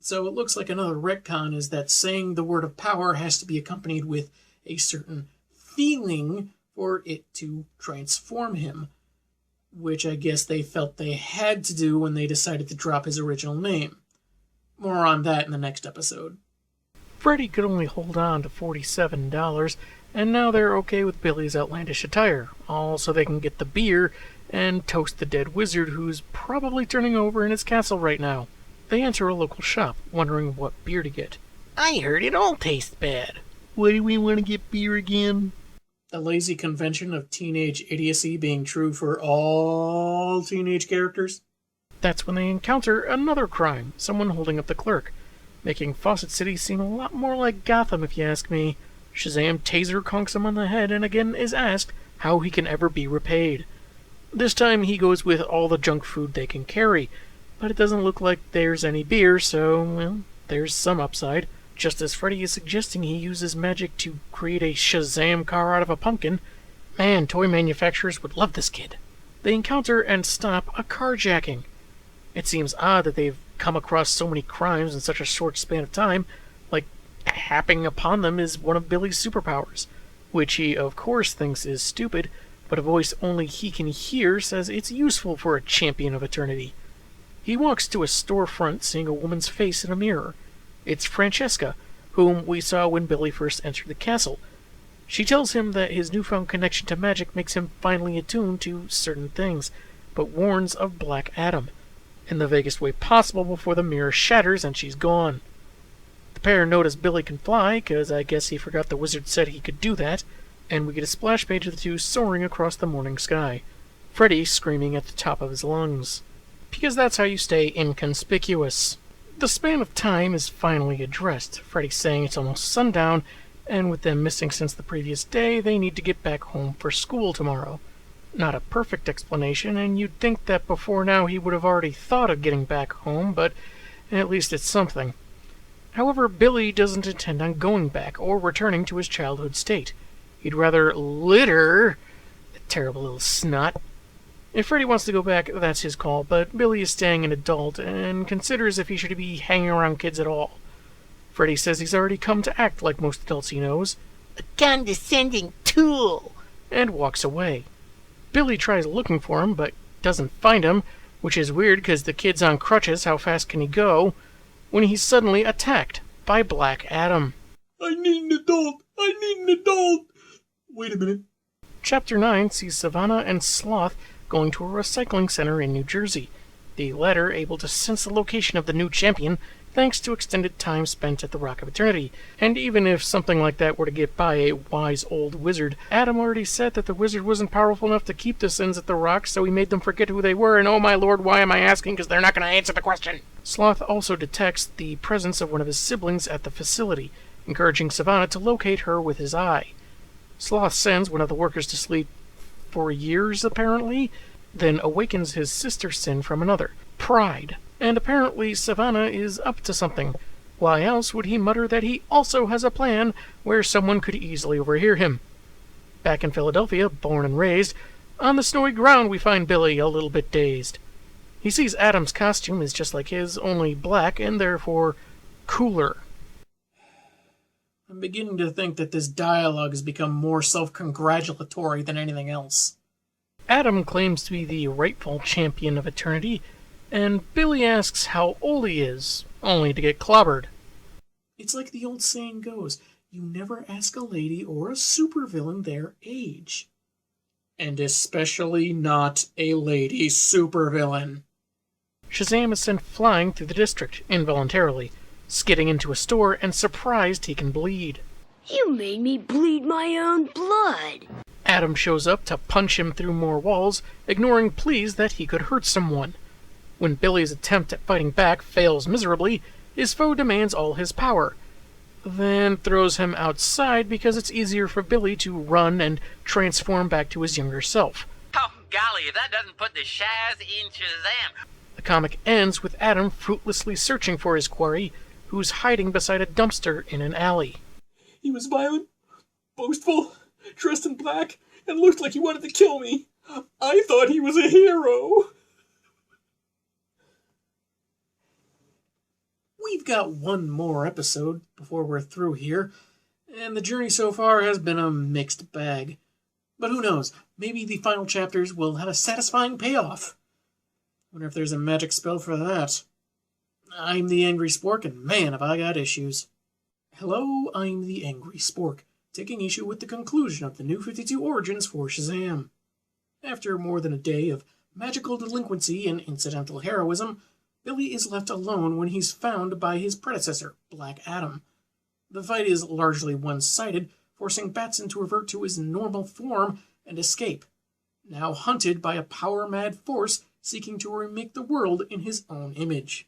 [SPEAKER 1] So it looks like another retcon is that saying the word of power has to be accompanied with a certain feeling for it to transform him, which I guess they felt they had to do when they decided to drop his original name. More on that in the next episode.
[SPEAKER 2] Freddy could only hold on to $47, and now they're okay with Billy's outlandish attire, all so they can get the beer and toast the dead wizard who's probably turning over in his castle right now. They enter a local shop, wondering what beer to get.
[SPEAKER 6] I heard it all tastes bad.
[SPEAKER 2] Why do we want to get beer again?
[SPEAKER 1] The lazy convention of teenage idiocy being true for all teenage characters.
[SPEAKER 2] That's when they encounter another crime, someone holding up the clerk, making Fawcett City seem a lot more like Gotham if you ask me. Shazam taser conks him on the head and again is asked how he can ever be repaid. This time he goes with all the junk food they can carry, but it doesn't look like there's any beer, so, well, there's some upside. Just as Freddy is suggesting he uses magic to create a Shazam car out of a pumpkin. Man, toy manufacturers would love this kid. They encounter and stop a carjacking. It seems odd that they've come across so many crimes in such a short span of time, like happening upon them is one of Billy's superpowers, which he of course thinks is stupid, but a voice only he can hear says it's useful for a champion of eternity. He walks to a storefront seeing a woman's face in a mirror. It's Francesca, whom we saw when Billy first entered the castle. She tells him that his newfound connection to magic makes him finally attuned to certain things, but warns of Black Adam, in the vaguest way possible before the mirror shatters and she's gone. The pair notice Billy can fly, because I guess he forgot the wizard said he could do that, and we get a splash page of the two soaring across the morning sky, Freddy screaming at the top of his lungs. Because that's how you stay inconspicuous. The span of time is finally addressed, Freddy saying it's almost sundown, and with them missing since the previous day, they need to get back home for school tomorrow. Not a perfect explanation, and you'd think that before now he would have already thought of getting back home, but at least it's something. However, Billy doesn't intend on going back or returning to his childhood state. He'd rather litter, the terrible little snot. If Freddy wants to go back, that's his call, but Billy is staying an adult and considers if he should be hanging around kids at all. Freddy says he's already come to act like most adults he knows,
[SPEAKER 6] A condescending tool.
[SPEAKER 2] and walks away. Billy tries looking for him, but doesn't find him, which is weird because the kid's on crutches, how fast can he go? When he's suddenly attacked by Black Adam.
[SPEAKER 1] I need an adult! I need an adult! Wait a minute.
[SPEAKER 2] Chapter 9 sees Savannah and Sloth going to a recycling center in New Jersey, the latter able to sense the location of the new champion thanks to extended time spent at the Rock of Eternity. And even if something like that were to get by a wise old wizard, Adam already said that the wizard wasn't powerful enough to keep the sins at the Rock, so he made them forget who they were, and oh my lord, why am I asking, because they're not going to answer the question. Sloth also detects the presence of one of his siblings at the facility, encouraging Savannah to locate her with his eye. Sloth sends one of the workers to sleep for years, apparently, then awakens his sister sin from another, Pride. And apparently Savannah is up to something, Why else would he mutter that he also has a plan where someone could easily overhear him? Back in Philadelphia, born and raised, on the snowy ground we find Billy a little bit dazed. He sees Adam's costume is just like his, only black and therefore cooler.
[SPEAKER 1] I'm beginning to think that this dialogue has become more self-congratulatory than anything else.
[SPEAKER 2] Adam claims to be the rightful champion of eternity, and Billy asks how old he is, only to get clobbered.
[SPEAKER 1] It's like the old saying goes, you never ask a lady or a supervillain their age. And especially not a lady supervillain.
[SPEAKER 2] Shazam is sent flying through the district, involuntarily, skidding into a store and surprised he can bleed.
[SPEAKER 7] You made me bleed my own blood.
[SPEAKER 2] Adam shows up to punch him through more walls, ignoring pleas that he could hurt someone. When Billy's attempt at fighting back fails miserably, his foe demands all his power, then throws him outside because it's easier for Billy to run and transform back to his younger self.
[SPEAKER 8] Oh, golly, if that doesn't put the Shaz in Shazam.
[SPEAKER 2] The comic ends with Adam fruitlessly searching for his quarry, who's hiding beside a dumpster in an alley.
[SPEAKER 1] He was violent, boastful, dressed in black, and looked like he wanted to kill me. I thought he was a hero. We've got one more episode before we're through here, and the journey so far has been a mixed bag. But who knows, maybe the final chapters will have a satisfying payoff. Wonder if there's a magic spell for that. I'm the Angry Spork, and man, have I got issues. Hello, I'm the Angry Spork, taking issue with the conclusion of the New 52 Origins for Shazam. After more than a day of magical delinquency and incidental heroism, Billy is left alone when he's found by his predecessor, Black Adam. The fight is largely one-sided, forcing Batson to revert to his normal form and escape, now hunted by a power-mad force seeking to remake the world in his own image.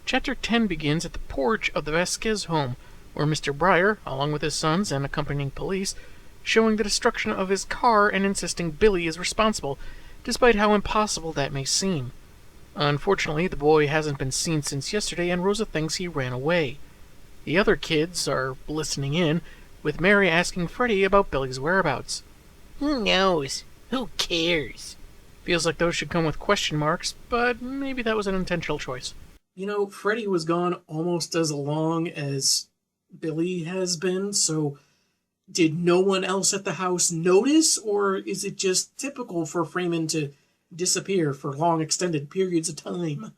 [SPEAKER 2] Chapter 10 begins at the porch of the Vasquez home, where Mr. Breyer, along with his sons and accompanying police, showing the destruction of his car and insisting Billy is responsible, despite how impossible that may seem. Unfortunately, the boy hasn't been seen since yesterday, and Rosa thinks he ran away. The other kids are listening in, with Mary asking Freddy about Billy's whereabouts.
[SPEAKER 6] Who knows? Who cares?
[SPEAKER 2] Feels like those should come with question marks, but maybe that was an intentional choice.
[SPEAKER 1] You know, Freddy was gone almost as long as Billy has been, so did no one else at the house notice, or is it just typical for Freeman to disappear for long extended periods of time?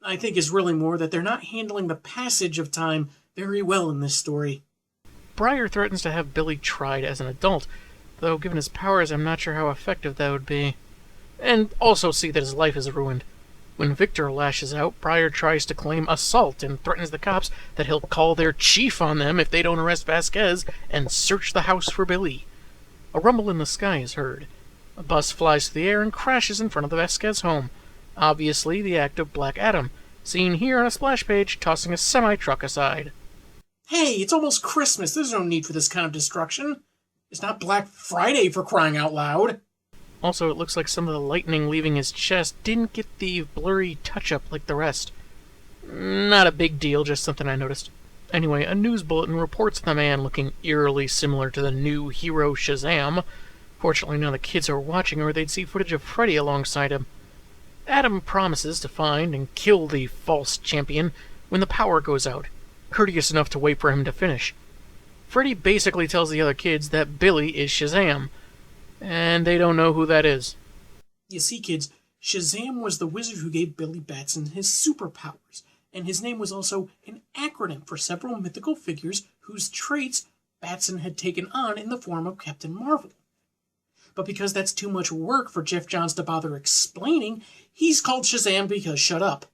[SPEAKER 1] I think it's really more that they're not handling the passage of time very well in this story.
[SPEAKER 2] Breyer threatens to have Billy tried as an adult, though given his powers I'm not sure how effective that would be. And also see that his life is ruined. When Victor lashes out, Breyer tries to claim assault and threatens the cops that he'll call their chief on them if they don't arrest Vasquez and search the house for Billy. A rumble in the sky is heard. A bus flies through the air and crashes in front of the Vasquez home. Obviously the act of Black Adam, seen here on a splash page tossing a semi-truck aside.
[SPEAKER 1] Hey, it's almost Christmas. There's no need for this kind of destruction. It's not Black Friday, for crying out loud.
[SPEAKER 2] Also, it looks like some of the lightning leaving his chest didn't get the blurry touch-up like the rest. Not a big deal, just something I noticed. Anyway, a news bulletin reports the man looking eerily similar to the new hero Shazam. Fortunately, none of the kids are watching, or they'd see footage of Freddy alongside him. Adam promises to find and kill the false champion when the power goes out, courteous enough to wait for him to finish. Freddy basically tells the other kids that Billy is Shazam, and they don't know who that is.
[SPEAKER 1] You see, kids, Shazam was the wizard who gave Billy Batson his superpowers, and his name was also an acronym for several mythical figures whose traits Batson had taken on in the form of Captain Marvel. But because that's too much work for Jeff Johns to bother explaining, he's called Shazam because shut up.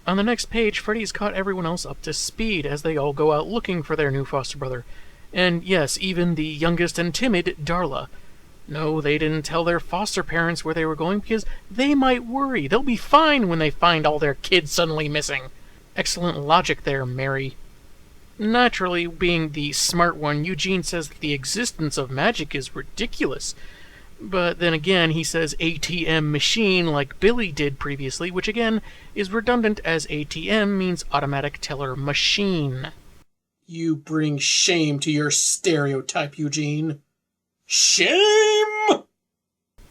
[SPEAKER 2] On the next page, Freddy's caught everyone else up to speed as they all go out looking for their new foster brother. And yes, even the youngest and timid Darla. No, they didn't tell their foster parents where they were going because they might worry. They'll be fine when they find all their kids suddenly missing. Excellent logic there, Mary. Naturally, being the smart one, Eugene says that the existence of magic is ridiculous. But then again, he says ATM machine like Billy did previously, which again is redundant as ATM means automatic teller machine.
[SPEAKER 1] You bring shame to your stereotype, Eugene. Shame!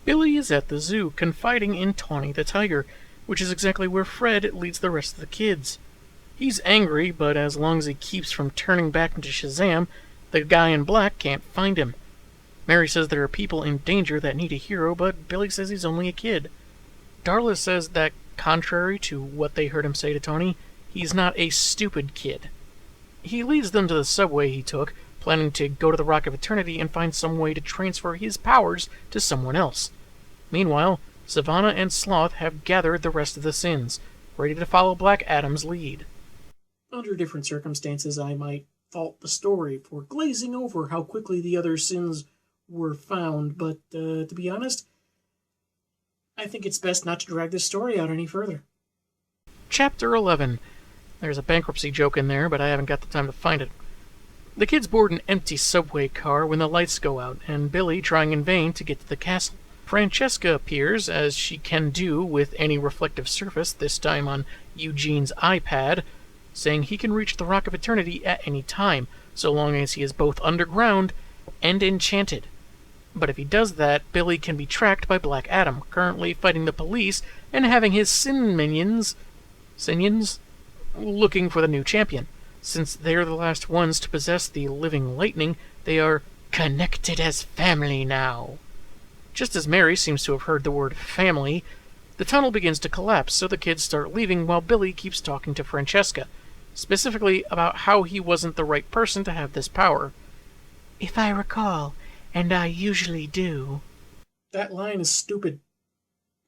[SPEAKER 2] Billy is at the zoo, confiding in Tawny the tiger, which is exactly where Fred leads the rest of the kids. He's angry, but as long as he keeps from turning back into Shazam, the guy in black can't find him. Mary says there are people in danger that need a hero, but Billy says he's only a kid. Darla says that, contrary to what they heard him say to Tony, he's not a stupid kid. He leads them to the subway he took, planning to go to the Rock of Eternity and find some way to transfer his powers to someone else. Meanwhile, Savannah and Sloth have gathered the rest of the Sins, ready to follow Black Adam's lead.
[SPEAKER 1] Under different circumstances, I might fault the story for glazing over how quickly the other Sins were found, but to be honest, I think it's best not to drag this story out any further.
[SPEAKER 2] Chapter 11. There's a bankruptcy joke in there, but I haven't got the time to find it. The kids board an empty subway car when the lights go out, and Billy trying in vain to get to the castle. Francesca appears, as she can do with any reflective surface, this time on Eugene's iPad, saying he can reach the Rock of Eternity at any time, so long as he is both underground and enchanted. But if he does that, Billy can be tracked by Black Adam, currently fighting the police and having his Sin minions, looking for the new champion. Since they're the last ones to possess the living lightning, they are connected as family now. Just as Mary seems to have heard the word family, the tunnel begins to collapse, so the kids start leaving while Billy keeps talking to Francesca, specifically about how he wasn't the right person to have this power. If I recall, and I usually do.
[SPEAKER 1] That line is stupid.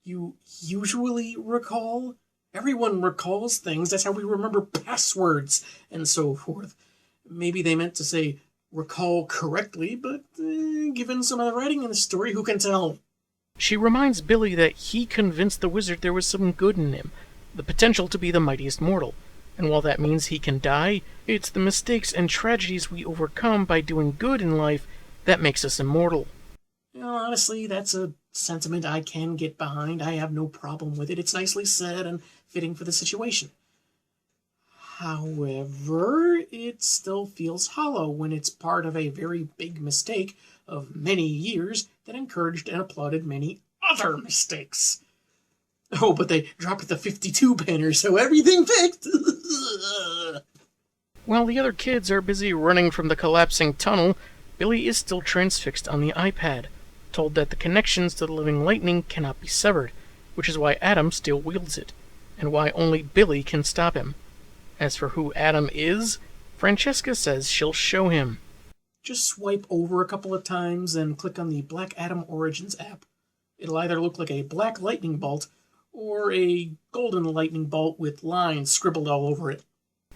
[SPEAKER 1] You usually recall? Everyone recalls things. That's how we remember passwords and so forth. Maybe they meant to say recall correctly, but given some of the writing in the story, who can tell?
[SPEAKER 2] She reminds Billy that he convinced the wizard there was some good in him, the potential to be the mightiest mortal. And while that means he can die, it's the mistakes and tragedies we overcome by doing good in life that makes us immortal.
[SPEAKER 1] Honestly, that's a sentiment I can get behind. I have no problem with it. It's nicely said and fitting for the situation. However, it still feels hollow when it's part of a very big mistake of many years that encouraged and applauded many other mistakes. Oh, but they dropped the 52 banner, so everything fixed!
[SPEAKER 2] While the other kids are busy running from the collapsing tunnel, Billy is still transfixed on the iPad, told that the connections to the living lightning cannot be severed, which is why Adam still wields it, and why only Billy can stop him. As for who Adam is, Francesca says she'll show him.
[SPEAKER 1] Just swipe over a couple of times and click on the Black Adam Origins app. It'll either look like a black lightning bolt or a golden lightning bolt with lines scribbled all over it.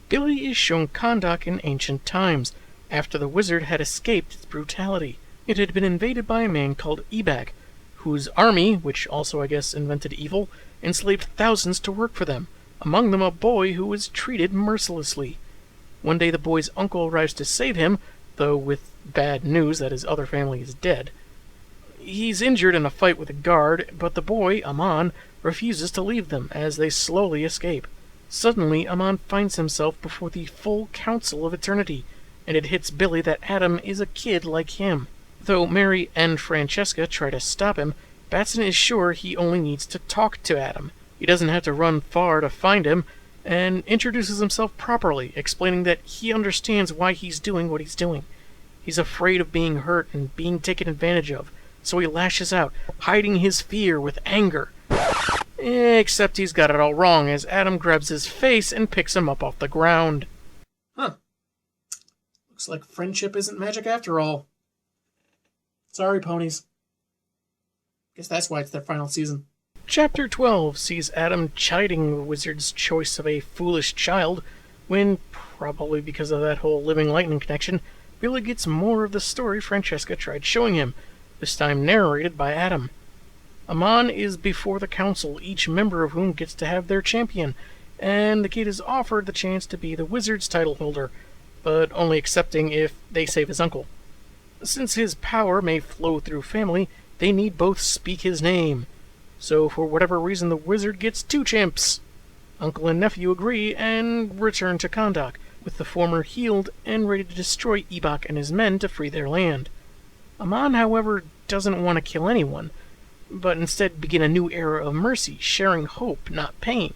[SPEAKER 2] Billy is shown Kahndaq in ancient times, after the wizard had escaped its brutality. It had been invaded by a man called Ebak, whose army, which also I guess invented evil, enslaved thousands to work for them, among them a boy who was treated mercilessly. One day the boy's uncle arrives to save him, though with bad news that his other family is dead. He's injured in a fight with a guard, but the boy, Aman, refuses to leave them as they slowly escape. Suddenly, Aman finds himself before the full Council of Eternity, and it hits Billy that Adam is a kid like him. Though Mary and Francesca try to stop him, Batson is sure he only needs to talk to Adam. He doesn't have to run far to find him, and introduces himself properly, explaining that he understands why he's doing what he's doing. He's afraid of being hurt and being taken advantage of, so he lashes out, hiding his fear with anger. Except he's got it all wrong, as Adam grabs his face and picks him up off the ground.
[SPEAKER 1] Huh. Looks like friendship isn't magic after all. Sorry, ponies. Guess that's why it's their final season.
[SPEAKER 2] Chapter 12 sees Adam chiding the wizard's choice of a foolish child, when, probably because of that whole living lightning connection, Billy gets more of the story Francesca tried showing him, this time narrated by Adam. Aman is before the council, each member of whom gets to have their champion, and the kid is offered the chance to be the wizard's title holder, but only accepting if they save his uncle. Since his power may flow through family, they need both speak his name. So for whatever reason, the wizard gets 2 chimps. Uncle and nephew agree and return to Kahndaq, with the former healed and ready to destroy Ebok and his men to free their land. Amon, however, doesn't want to kill anyone, but instead begin a new era of mercy, sharing hope, not pain.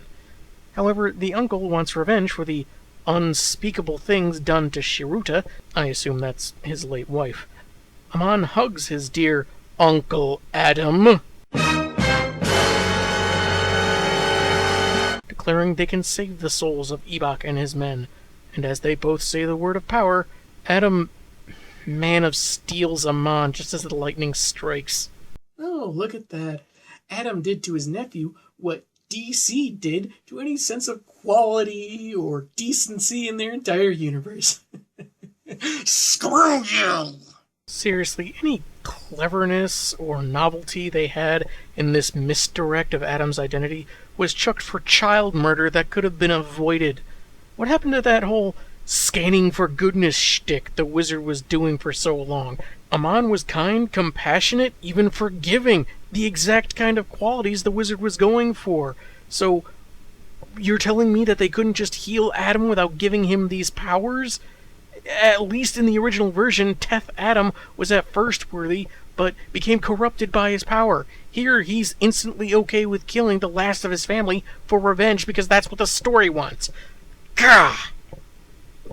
[SPEAKER 2] However, the uncle wants revenge for the unspeakable things done to Shiruta. I assume that's his late wife. Amon hugs his dear Uncle Adam, declaring they can save the souls of Ebok and his men. And as they both say the word of power, Adam Man of Steel's Amon just as the lightning strikes.
[SPEAKER 1] Oh, look at that. Adam did to his nephew what DC did to any sense of quality or decency in their entire universe.
[SPEAKER 3] Screw you!
[SPEAKER 2] Seriously, any cleverness or novelty they had in this misdirect of Adam's identity was chucked for child murder that could have been avoided. What happened to that whole scanning for goodness shtick the wizard was doing for so long? Amon was kind, compassionate, even forgiving, the exact kind of qualities the wizard was going for. So, you're telling me that they couldn't just heal Adam without giving him these powers? At least in the original version, Teth Adam was at first worthy, but became corrupted by his power. Here, he's instantly okay with killing the last of his family for revenge because that's what the story wants. Gah!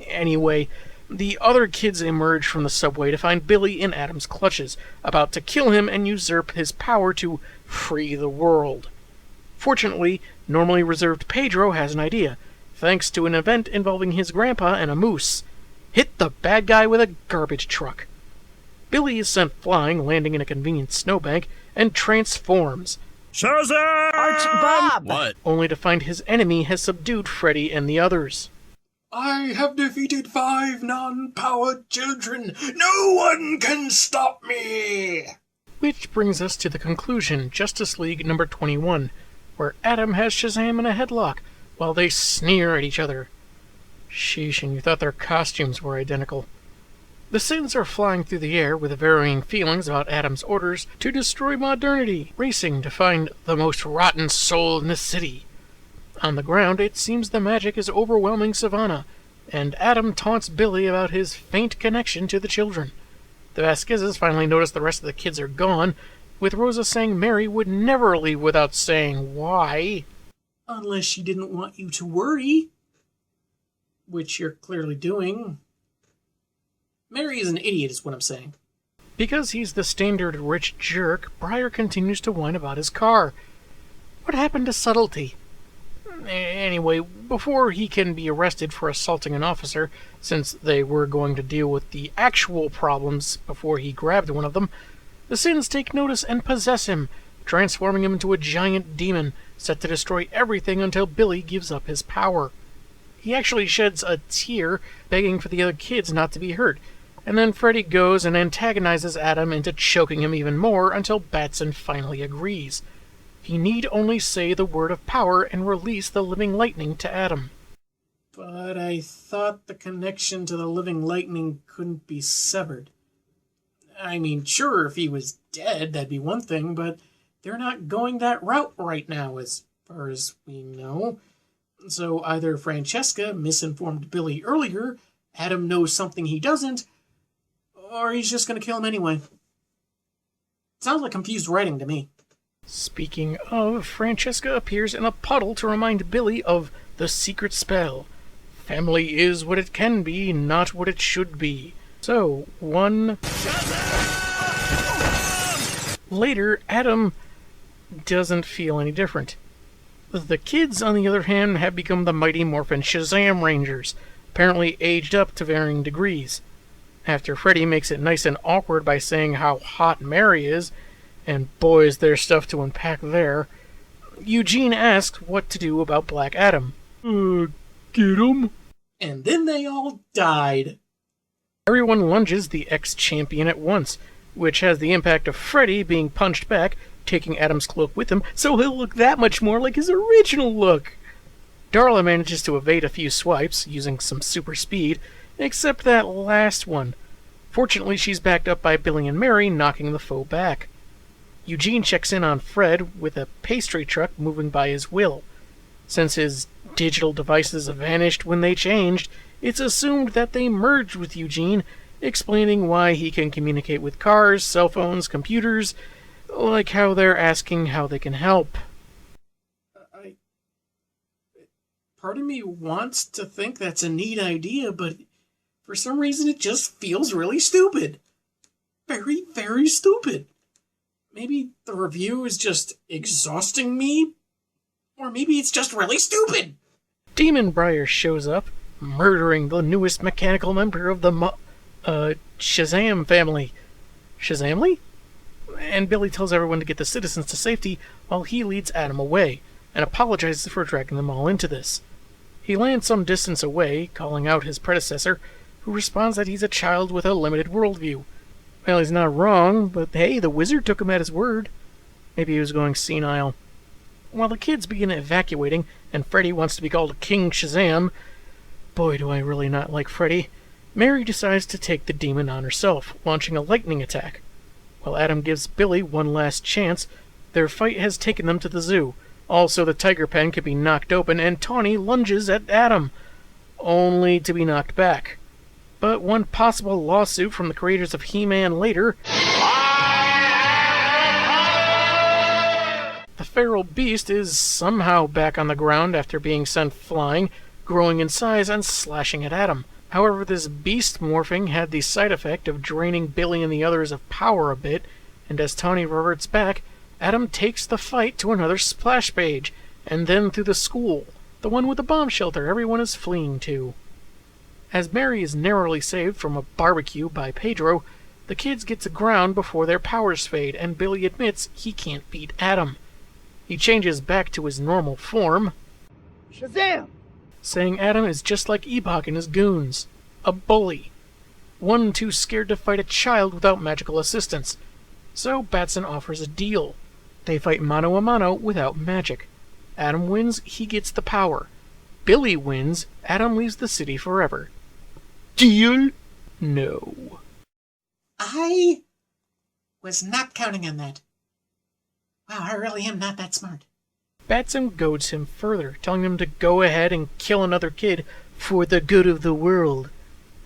[SPEAKER 2] Anyway, the other kids emerge from the subway to find Billy in Adam's clutches, about to kill him and usurp his power to free the world. Fortunately, normally reserved Pedro has an idea, thanks to an event involving his grandpa and a moose. Hit the bad guy with a garbage truck. Billy is sent flying, landing in a convenient snowbank, and transforms.
[SPEAKER 4] Shazam!
[SPEAKER 9] Bob!
[SPEAKER 10] What?
[SPEAKER 2] Only to find his enemy has subdued Freddy and the others.
[SPEAKER 1] I have defeated 5 non-powered children. No one can stop me!
[SPEAKER 2] Which brings us to the conclusion, Justice League number 21, where Adam has Shazam in a headlock, while they sneer at each other. Sheesh, and you thought their costumes were identical. The Sins are flying through the air with varying feelings about Adam's orders to destroy modernity, racing to find the most rotten soul in the city. On the ground, it seems the magic is overwhelming Savannah, and Adam taunts Billy about his faint connection to the children. The Vasquezes finally notice the rest of the kids are gone, with Rosa saying Mary would never leave without saying why.
[SPEAKER 1] Unless she didn't want you to worry. Which you're clearly doing. Mary is an idiot, is what I'm saying.
[SPEAKER 2] Because he's the standard rich jerk, Briar continues to whine about his car. What happened to subtlety? Anyway, before he can be arrested for assaulting an officer, since they were going to deal with the actual problems before he grabbed one of them, the Sins take notice and possess him, transforming him into a giant demon, set to destroy everything until Billy gives up his power. He actually sheds a tear, begging for the other kids not to be hurt, and then Freddy goes and antagonizes Adam into choking him even more until Batson finally agrees. He need only say the word of power and release the living lightning to Adam.
[SPEAKER 1] But I thought the connection to the living lightning couldn't be severed. I mean, sure, if he was dead, that'd be one thing, but they're not going that route right now, as far as we know. So either Francesca misinformed Billy earlier, Adam knows something he doesn't, or he's just going to kill him anyway. Sounds like confused writing to me.
[SPEAKER 2] Speaking of, Francesca appears in a puddle to remind Billy of the secret spell. Family is what it can be, not what it should be. So, later, Adam doesn't feel any different. The kids, on the other hand, have become the Mighty Morphin Shazam Rangers, apparently aged up to varying degrees. After Freddy makes it nice and awkward by saying how hot Mary is, and boy is there stuff to unpack there, Eugene asks what to do about Black Adam. Get him?
[SPEAKER 1] And then they all died.
[SPEAKER 2] Everyone lunges the ex-champion at once, which has the impact of Freddy being punched back, taking Adam's cloak with him, so he'll look that much more like his original look. Darla manages to evade a few swipes, using some super speed, Except that last one. Fortunately, she's backed up by Billy and Mary, knocking the foe back. Eugene checks in on Fred with a pastry truck moving by his will. Since his digital devices vanished when they changed, it's assumed that they merged with Eugene, explaining why he can communicate with cars, cell phones, computers, like how they're asking how they can help.
[SPEAKER 1] Part of me wants to think that's a neat idea, but for some reason it just feels really stupid. Very, very stupid. Maybe the review is just exhausting me, or maybe it's just really stupid.
[SPEAKER 2] Demon Briar shows up, murdering the newest mechanical member of the Shazam family. Shazamly? And Billy tells everyone to get the citizens to safety while he leads Adam away, and apologizes for dragging them all into this. He lands some distance away, calling out his predecessor, who responds that he's a child with a limited worldview. Well, he's not wrong, but hey, the wizard took him at his word. Maybe he was going senile. While the kids begin evacuating, and Freddy wants to be called King Shazam, boy do I really not like Freddy, Mary decides to take the demon on herself, launching a lightning attack. While Adam gives Billy one last chance, their fight has taken them to the zoo. Also, the tiger pen could be knocked open, and Tawny lunges at Adam, only to be knocked back. But one possible lawsuit from the creators of He-Man later, the feral beast is somehow back on the ground after being sent flying, growing in size and slashing at Adam. However, this beast morphing had the side effect of draining Billy and the others of power a bit, and as Tawny reverts back, Adam takes the fight to another splash page, and then through the school, the one with the bomb shelter everyone is fleeing to. As Mary is narrowly saved from a barbecue by Pedro, the kids get to ground before their powers fade, and Billy admits he can't beat Adam. He changes back to his normal form,
[SPEAKER 4] Shazam!
[SPEAKER 2] saying Adam is just like Ebok and his goons, a bully, one too scared to fight a child without magical assistance. So Batson offers a deal. They fight mano a mano without magic. Adam wins, he gets the power. Billy wins, Adam leaves the city forever. Deal? No.
[SPEAKER 3] I was not counting on that. Wow, I really am not that smart.
[SPEAKER 2] Batson goads him further, telling him to go ahead and kill another kid for the good of the world.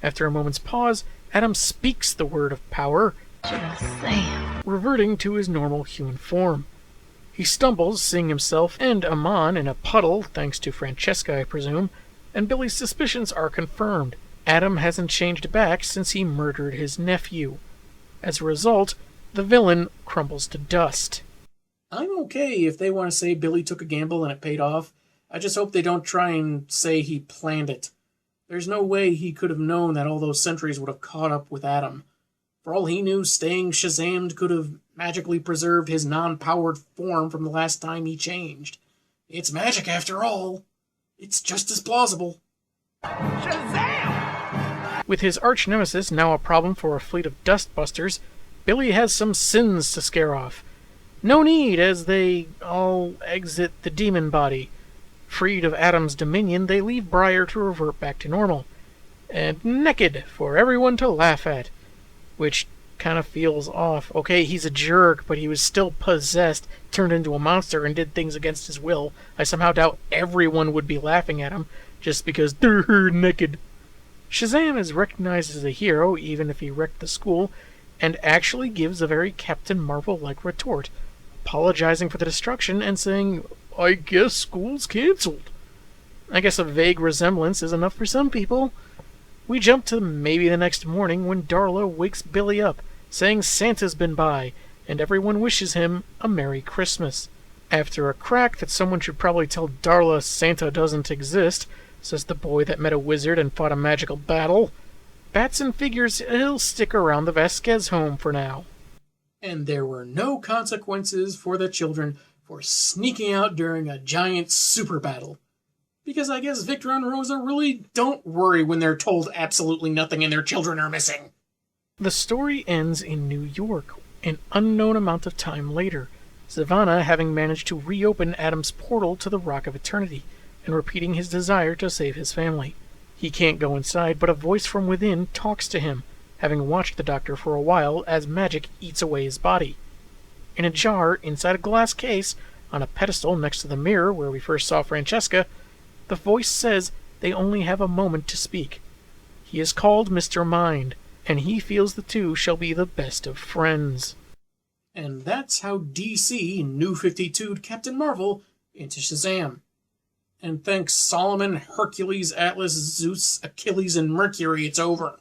[SPEAKER 2] After a moment's pause, Adam speaks the word of power, Shazam, reverting to his normal human form. He stumbles, seeing himself and Amon in a puddle, thanks to Francesca, I presume, and Billy's suspicions are confirmed. Adam hasn't changed back since he murdered his nephew. As a result, the villain crumbles to dust.
[SPEAKER 1] I'm okay if they want to say Billy took a gamble and it paid off. I just hope they don't try and say he planned it. There's no way he could have known that all those sentries would have caught up with Adam. For all he knew, staying Shazammed could have magically preserved his non-powered form from the last time he changed. It's magic after all. It's just as plausible.
[SPEAKER 2] With his arch-nemesis now a problem for a fleet of dustbusters, Billy has some sins to scare off. No need, as they all exit the demon body. Freed of Adam's dominion, they leave Briar to revert back to normal. And naked for everyone to laugh at. Which kind of feels off. Okay, he's a jerk, but he was still possessed, turned into a monster, and did things against his will. I somehow doubt everyone would be laughing at him, just because they're naked. Shazam is recognized as a hero, even if he wrecked the school, and actually gives a very Captain Marvel-like retort, apologizing for the destruction and saying, "I guess school's cancelled." I guess a vague resemblance is enough for some people. We jump to maybe the next morning when Darla wakes Billy up, saying Santa's been by, and everyone wishes him a Merry Christmas. After a crack that someone should probably tell Darla Santa doesn't exist, says the boy that met a wizard and fought a magical battle, Batson figures he'll stick around the Vasquez home for now.
[SPEAKER 1] And there were no consequences for the children for sneaking out during a giant super battle. Because I guess Victor and Rosa really don't worry when they're told absolutely nothing and their children are missing.
[SPEAKER 2] The story ends in New York, an unknown amount of time later, Savannah having managed to reopen Adam's portal to the Rock of Eternity, and repeating his desire to save his family. He can't go inside, but a voice from within talks to him, having watched the Doctor for a while as magic eats away his body. In a jar inside a glass case, on a pedestal next to the mirror where we first saw Francesca, the voice says they only have a moment to speak. He is called Mr. Mind, and he feels the two shall be the best of friends.
[SPEAKER 1] And that's how DC NEW52'd Captain Marvel into Shazam. And thanks Solomon, Hercules, Atlas, Zeus, Achilles, and Mercury, it's over.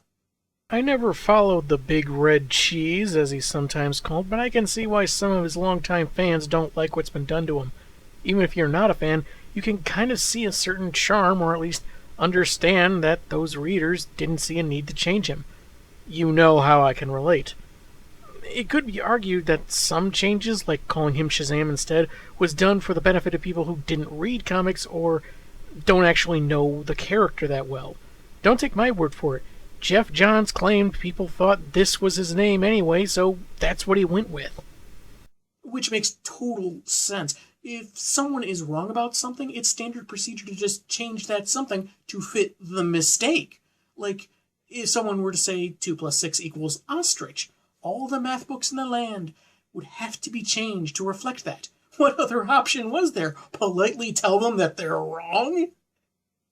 [SPEAKER 2] I never followed the Big Red Cheese, as he's sometimes called, but I can see why some of his longtime fans don't like what's been done to him. Even if you're not a fan, you can kind of see a certain charm, or at least understand that those readers didn't see a need to change him. You know how I can relate. It could be argued that some changes, like calling him Shazam instead, was done for the benefit of people who didn't read comics or don't actually know the character that well. Don't take my word for it. Jeff Johns claimed people thought this was his name anyway, so that's what he went with.
[SPEAKER 1] Which makes total sense. If someone is wrong about something, it's standard procedure to just change that something to fit the mistake. Like, if someone were to say 2 + 6 = ostrich, all the math books in the land would have to be changed to reflect that. What other option was there? Politely tell them that they're wrong?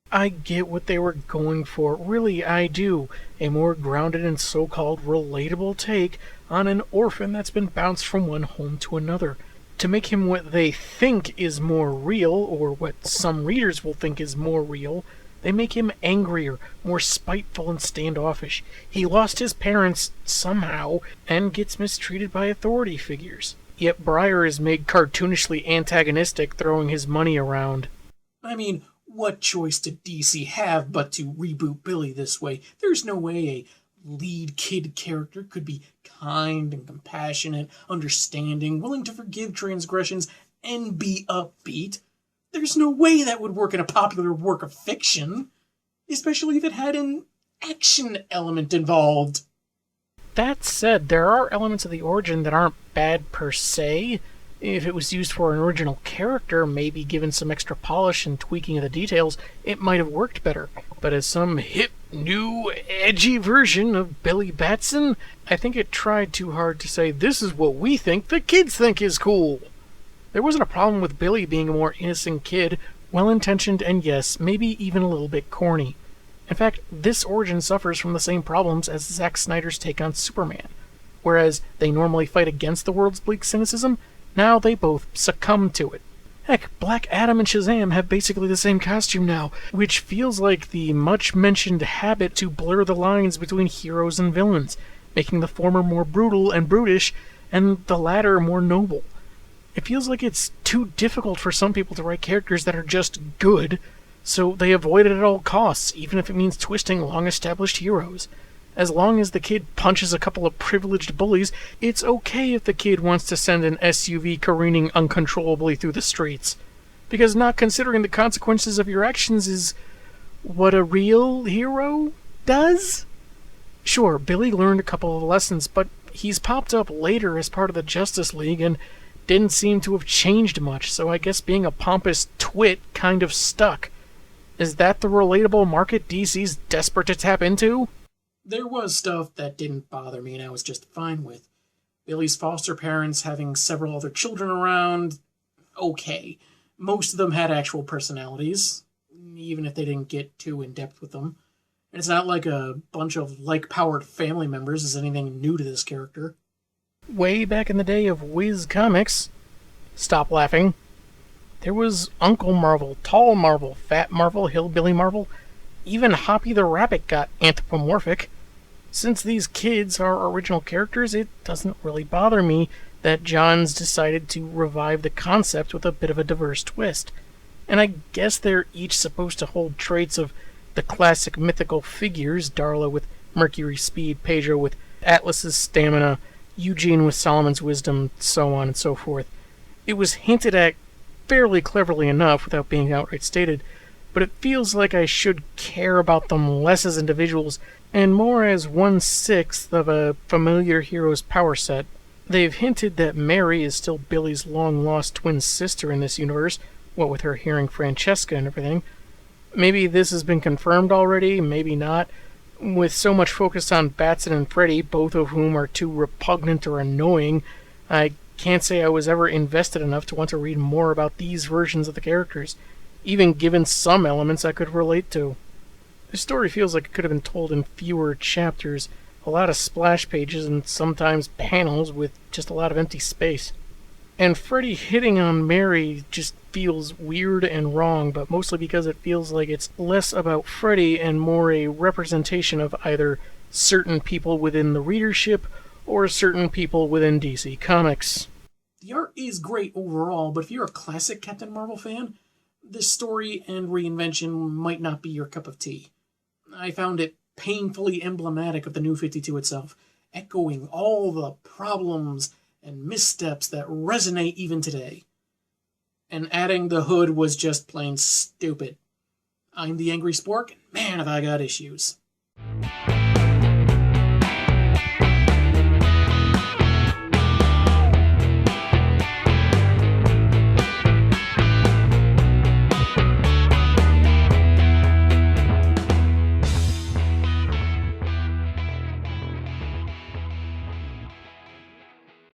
[SPEAKER 2] I get what they were going for. Really, I do. A more grounded and so-called relatable take on an orphan that's been bounced from one home to another. To make him what they think is more real, or what some readers will think is more real, they make him angrier, more spiteful and standoffish. He lost his parents somehow, and gets mistreated by authority figures. Yet Breyer is made cartoonishly antagonistic, throwing his money around.
[SPEAKER 1] I mean, what choice did DC have but to reboot Billy this way? There's no way a lead kid character could be kind and compassionate, understanding, willing to forgive transgressions, and be upbeat. There's no way that would work in a popular work of fiction, especially if it had an action element involved.
[SPEAKER 2] That said, there are elements of the origin that aren't bad per se. If it was used for an original character, maybe given some extra polish and tweaking of the details, it might have worked better. But as some hip, new, edgy version of Billy Batson, I think it tried too hard to say, this is what we think the kids think is cool. There wasn't a problem with Billy being a more innocent kid, well-intentioned, and yes, maybe even a little bit corny. In fact, this origin suffers from the same problems as Zack Snyder's take on Superman. Whereas they normally fight against the world's bleak cynicism, now they both succumb to it. Heck, Black Adam and Shazam have basically the same costume now, which feels like the much-mentioned habit to blur the lines between heroes and villains, making the former more brutal and brutish, and the latter more noble. It feels like it's too difficult for some people to write characters that are just good, so they avoid it at all costs, even if it means twisting long-established heroes. As long as the kid punches a couple of privileged bullies, it's okay if the kid wants to send an SUV careening uncontrollably through the streets. Because not considering the consequences of your actions is what a real hero does? Sure, Billy learned a couple of lessons, but he's popped up later as part of the Justice League and didn't seem to have changed much, so I guess being a pompous twit kind of stuck. Is that the relatable market DC's desperate to tap into?
[SPEAKER 1] There was stuff that didn't bother me and I was just fine with. Billy's foster parents having several other children around, okay. Most of them had actual personalities, even if they didn't get too in-depth with them. And it's not like a bunch of like-powered family members is anything new to this character.
[SPEAKER 2] Way back in the day of Whiz Comics, stop laughing, there was Uncle Marvel, Tall Marvel, Fat Marvel, Hillbilly Marvel. Even Hoppy the Rabbit got anthropomorphic. Since these kids are original characters, it doesn't really bother me that Johns decided to revive the concept with a bit of a diverse twist. And I guess they're each supposed to hold traits of the classic mythical figures, Darla with Mercury's speed, Pedro with Atlas's stamina, Eugene with Solomon's wisdom, so on and so forth. It was hinted at fairly cleverly enough without being outright stated, but it feels like I should care about them less as individuals and more as 1/6 of a familiar hero's power set. They've hinted that Mary is still Billy's long-lost twin sister in this universe, what with her hearing Francesca and everything, Maybe this has been confirmed already, maybe not. With so much focus on Batson and Freddy, both of whom are too repugnant or annoying, I can't say I was ever invested enough to want to read more about these versions of the characters, even given some elements I could relate to. The story feels like it could have been told in fewer chapters, a lot of splash pages and sometimes panels with just a lot of empty space. And Freddy hitting on Mary just feels weird and wrong, but mostly because it feels like it's less about Freddy and more a representation of either certain people within the readership or certain people within DC Comics.
[SPEAKER 1] The art is great overall, but if you're a classic Captain Marvel fan, this story and reinvention might not be your cup of tea. I found it painfully emblematic of the New 52 itself, echoing all the problems and missteps that resonate even today. And adding the hood was just plain stupid. I'm the Angry Spork, and man have I got issues.